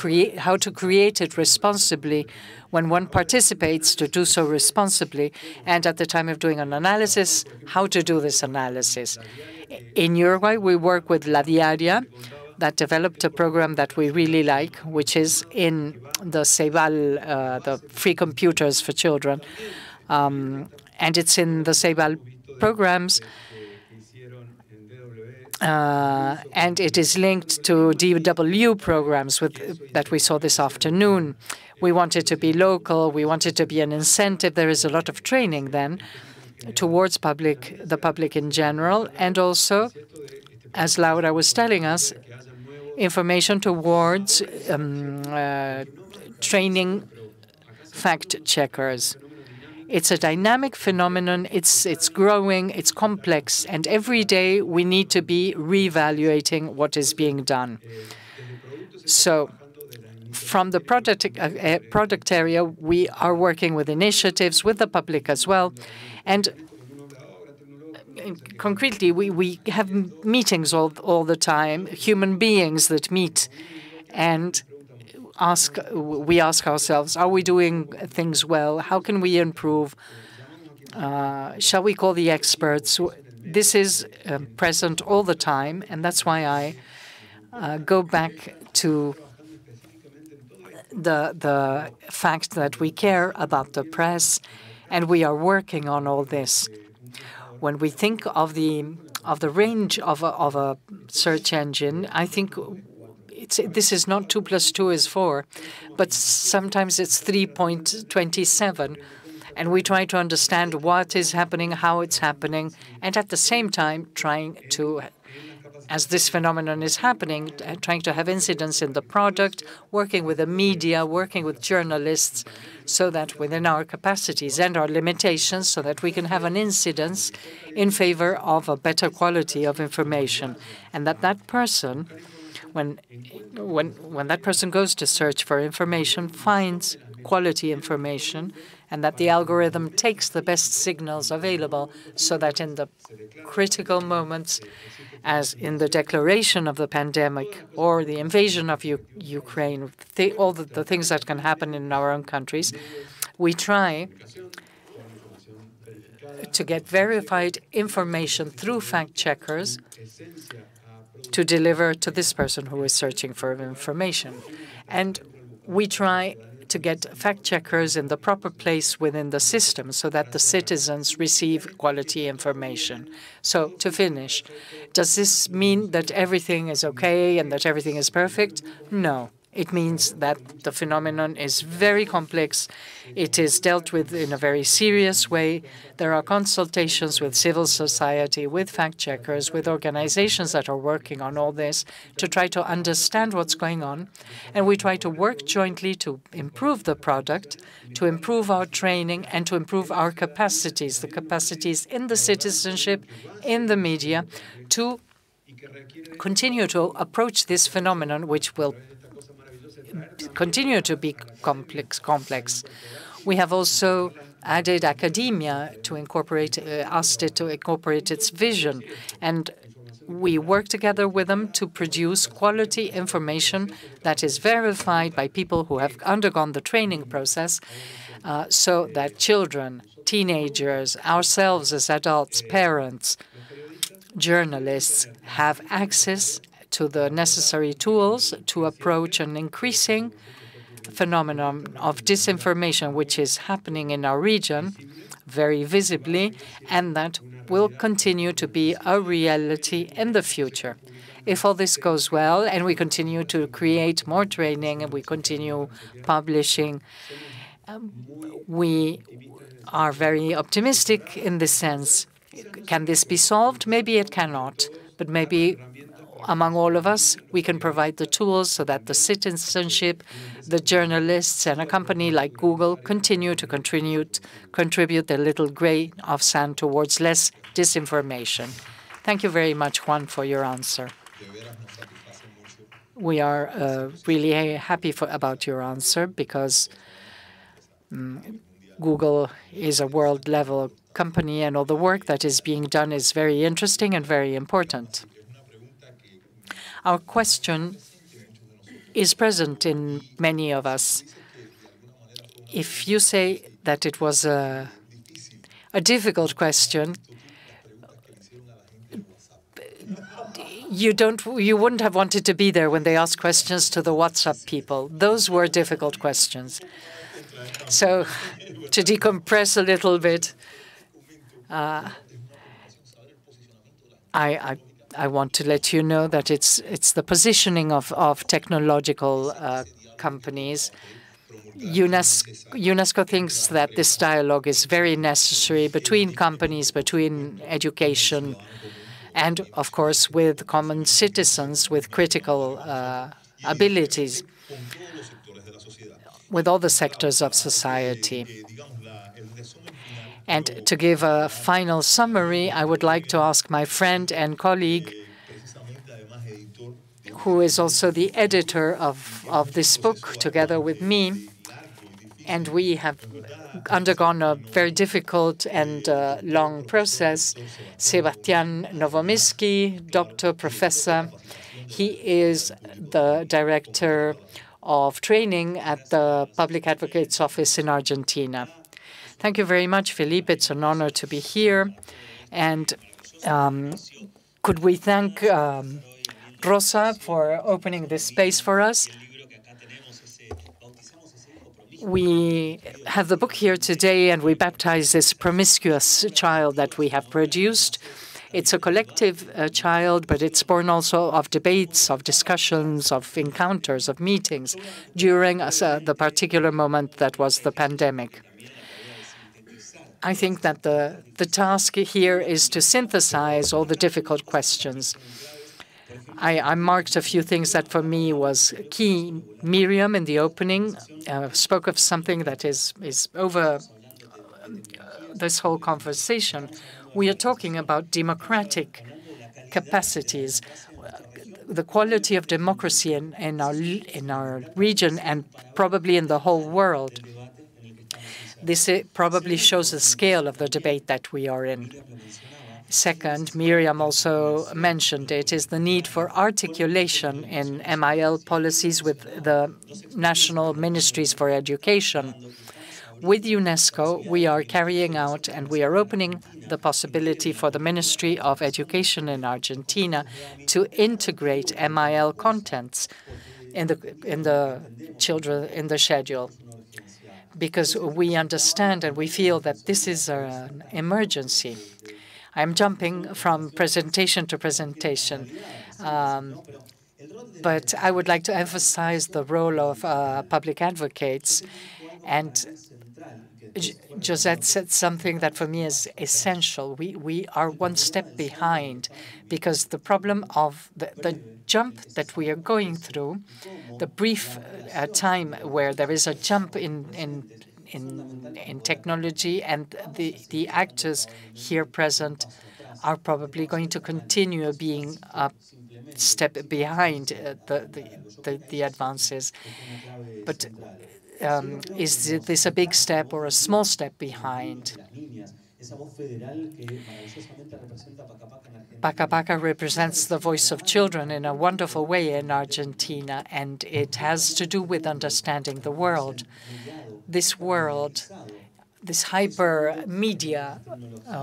create it responsibly when one participates, to do so responsibly, and at the time of doing an analysis, how to do this analysis. In Uruguay, we work with La Diaria, that developed a program that we really like, which is in the Ceibal, the free computers for children, and it's in the Ceibal programs. And it is linked to DW programs that we saw this afternoon. We want it to be local. We want it to be an incentive. There is a lot of training then towards the public in general, and also, as Laura was telling us, information towards training fact checkers. It's a dynamic phenomenon. It's growing. It's complex. And every day we need to be reevaluating what is being done. So from the product area, we are working with initiatives with the public as well. And concretely, we have meetings all the time, human beings that meet, and we ask ourselves, are we doing things well? How can we improve? Shall we call the experts? This is present all the time, and that's why I go back to the fact that we care about the press, and we are working on all this. When we think of the range of a search engine, I think this is not 2 + 2 is 4, but sometimes it's 3.27. And we try to understand what is happening, how it's happening, and at the same time trying to, as this phenomenon is happening, trying to have incidence in the product, working with the media, working with journalists, so that within our capacities and our limitations, so that we can have an incidence in favor of a better quality of information, and that person, when that person goes to search for information, finds quality information, and that the algorithm takes the best signals available so that in the critical moments, as in the declaration of the pandemic or the invasion of Ukraine, all the things that can happen in our own countries, we try to get verified information through fact-checkers to deliver to this person who is searching for information. And we try to get fact-checkers in the proper place within the system so that the citizens receive quality information. So, to finish, does this mean that everything is okay and that everything is perfect? No. It means that the phenomenon is very complex. It is dealt with in a very serious way. There are consultations with civil society, with fact-checkers, with organizations that are working on all this to try to understand what's going on. And we try to work jointly to improve the product, to improve our training, and to improve our capacities, the capacities in the citizenship, in the media, to continue to approach this phenomenon, which will continue to be complex. We have also added Akademie to incorporate, asked it to incorporate its vision, and we work together with them to produce quality information that is verified by people who have undergone the training process, so that children, teenagers, ourselves as adults, parents, journalists have access to the necessary tools to approach an increasing phenomenon of disinformation, which is happening in our region very visibly, and that will continue to be a reality in the future. If all this goes well and we continue to create more training and we continue publishing, we are very optimistic in this sense. Can this be solved? Maybe it cannot, but maybe among all of us, we can provide the tools so that the citizenship, the journalists, and a company like Google continue to contribute their little grain of sand towards less disinformation. Thank you very much, Juan, for your answer. We are really happy about your answer because Google is a world-level company, and all the work that is being done is very interesting and very important. Our question is present in many of us. If you say that it was a difficult question, you wouldn't have wanted to be there when they asked questions to the WhatsApp people. Those were difficult questions. So to decompress a little bit, I want to let you know that it's the positioning of technological companies. UNESCO thinks that this dialogue is very necessary between companies, between education, and, of course, with common citizens with critical abilities, with all the sectors of society. And to give a final summary, I would like to ask my friend and colleague, who is also the editor of this book together with me, and we have undergone a very difficult and long process, Sebastian Nowomirsky, doctor, professor. He is the director of training at the Public Advocate's Office in Argentina. Thank you very much, Felipe. It's an honor to be here. And could we thank Rosa for opening this space for us? We have the book here today, and we baptize this promiscuous child that we have produced. It's a collective child, but it's born also of debates, of discussions, of encounters, of meetings during the particular moment that was the pandemic. I think that the task here is to synthesize all the difficult questions. I marked a few things that for me was key. Miriam, in the opening, spoke of something that is over this whole conversation. We are talking about democratic capacities. the quality of democracy in our region and probably in the whole world. This probably shows the scale of the debate that we are in. Second, Miriam also mentioned it, is the need for articulation in MIL policies with the national ministries for education. With UNESCO, we are carrying out and we are opening the possibility for the Ministry of Education in Argentina to integrate MIL contents in the schedule, because we understand and we feel that this is an emergency. I'm jumping from presentation to presentation, but I would like to emphasize the role of public advocates. And Josette said something that for me is essential. We are one step behind because the problem of the jump that we are going through, the brief time where there is a jump in technology, and the actors here present are probably going to continue being a step behind the advances. But is this a big step or a small step behind? Pakapaka represents the voice of children in a wonderful way in Argentina, and it has to do with understanding the world. This world, this hyper media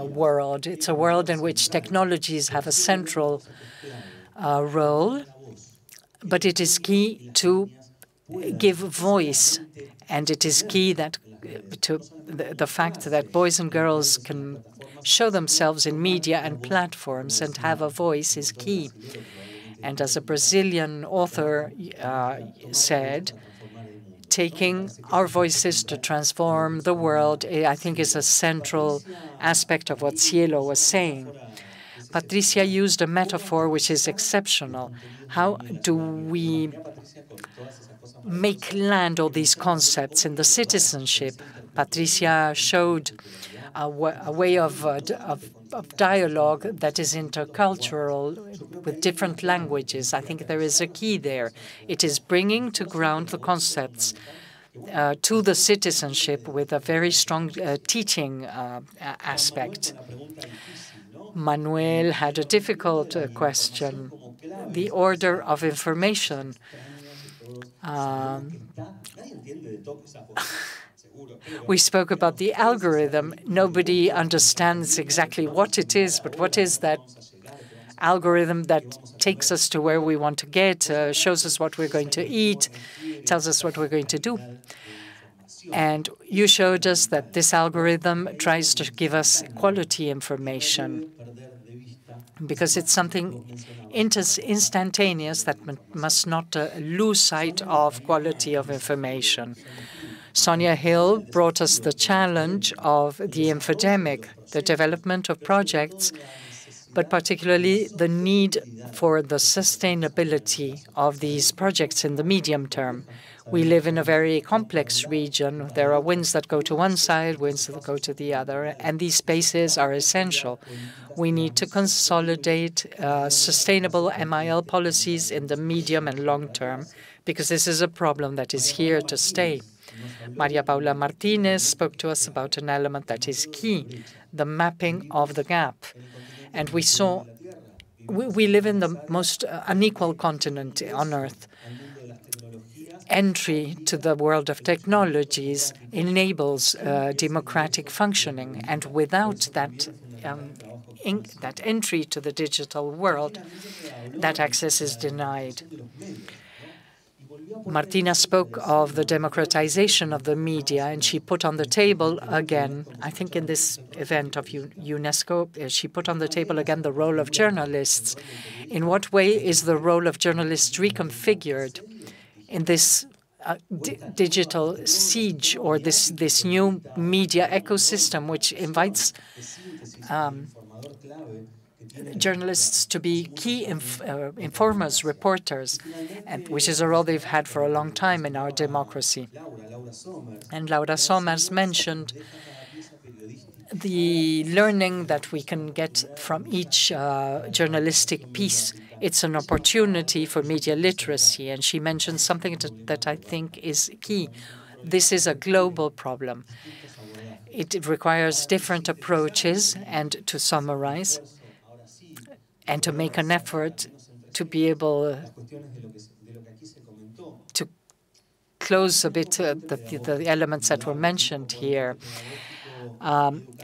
world, it's a world in which technologies have a central role, but it is key to give voice, and it is key that to the fact that boys and girls can show themselves in media and platforms and have a voice is key. And as a Brazilian author said, taking our voices to transform the world, I think, is a central aspect of what Cielo was saying. Patricia used a metaphor which is exceptional. How do we make land all these concepts in the citizenship? Patricia showed a way of dialogue that is intercultural with different languages. I think there is a key there. It is bringing to ground the concepts to the citizenship with a very strong teaching aspect. Manuel had a difficult question, the order of information. We spoke about the algorithm. Nobody understands exactly what it is, but what is that algorithm that takes us to where we want to get, shows us what we're going to eat, tells us what we're going to do. And you showed us that this algorithm tries to give us quality information because it's something instantaneous that must not lose sight of quality of information. Sonia Gill brought us the challenge of the infodemic, the development of projects, but particularly the need for the sustainability of these projects in the medium term. We live in a very complex region. There are winds that go to one side, winds that go to the other, and these spaces are essential. We need to consolidate sustainable MIL policies in the medium and long term, because this is a problem that is here to stay. María Paula Martínez spoke to us about an element that is key, the mapping of the gap. And we saw we live in the most unequal continent on Earth. Entry to the world of technologies enables democratic functioning, and without that that entry to the digital world, that access is denied. Martina spoke of the democratization of the media, and she put on the table again, I think in this event of UNESCO, she put on the table again the role of journalists. In what way is the role of journalists reconfigured in this digital siege, or this new media ecosystem, which invites journalists to be key informers, reporters, and which is a role they've had for a long time in our democracy. And Laura Zommer mentioned the learning that we can get from each journalistic piece. It's an opportunity for media literacy, and she mentioned something that I think is key. This is a global problem. It requires different approaches, and to summarize, and to make an effort to be able to close a bit the elements that were mentioned here.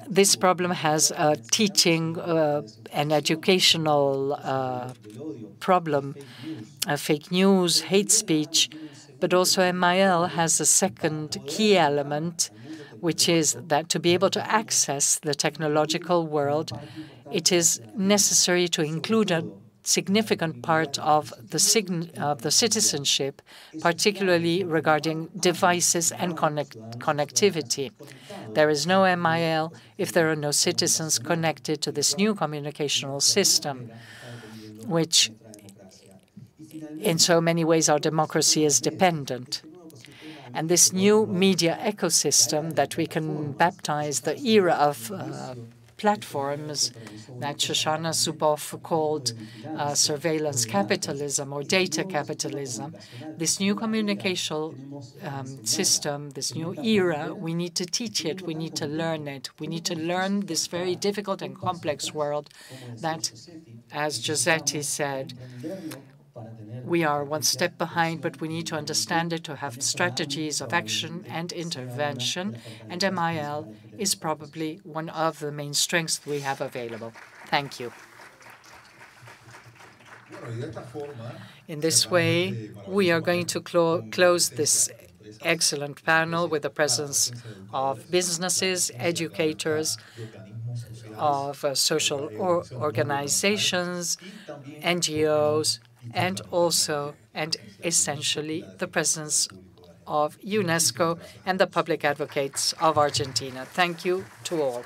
This problem has a teaching and educational problem, fake news, hate speech, but also MIL has a second key element, which is that to be able to access the technological world, it is necessary to include a significant part of the citizenship, particularly regarding devices and connectivity. There is no MIL if there are no citizens connected to this new communicational system, which in so many ways our democracy is dependent. And this new media ecosystem that we can baptize the era of platforms that Shoshana Zuboff called surveillance capitalism or data capitalism. This new communication system, this new era, we need to teach it, we need to learn it. We need to learn this very difficult and complex world that, as Joseti said, we are one step behind, but we need to understand it to have strategies of action and intervention, and MIL is probably one of the main strengths we have available. Thank you. In this way, we are going to close this excellent panel with the presence of businesses, educators, of social organizations, NGOs, and also and essentially the presence of UNESCO and the public advocates of Argentina. Thank you to all.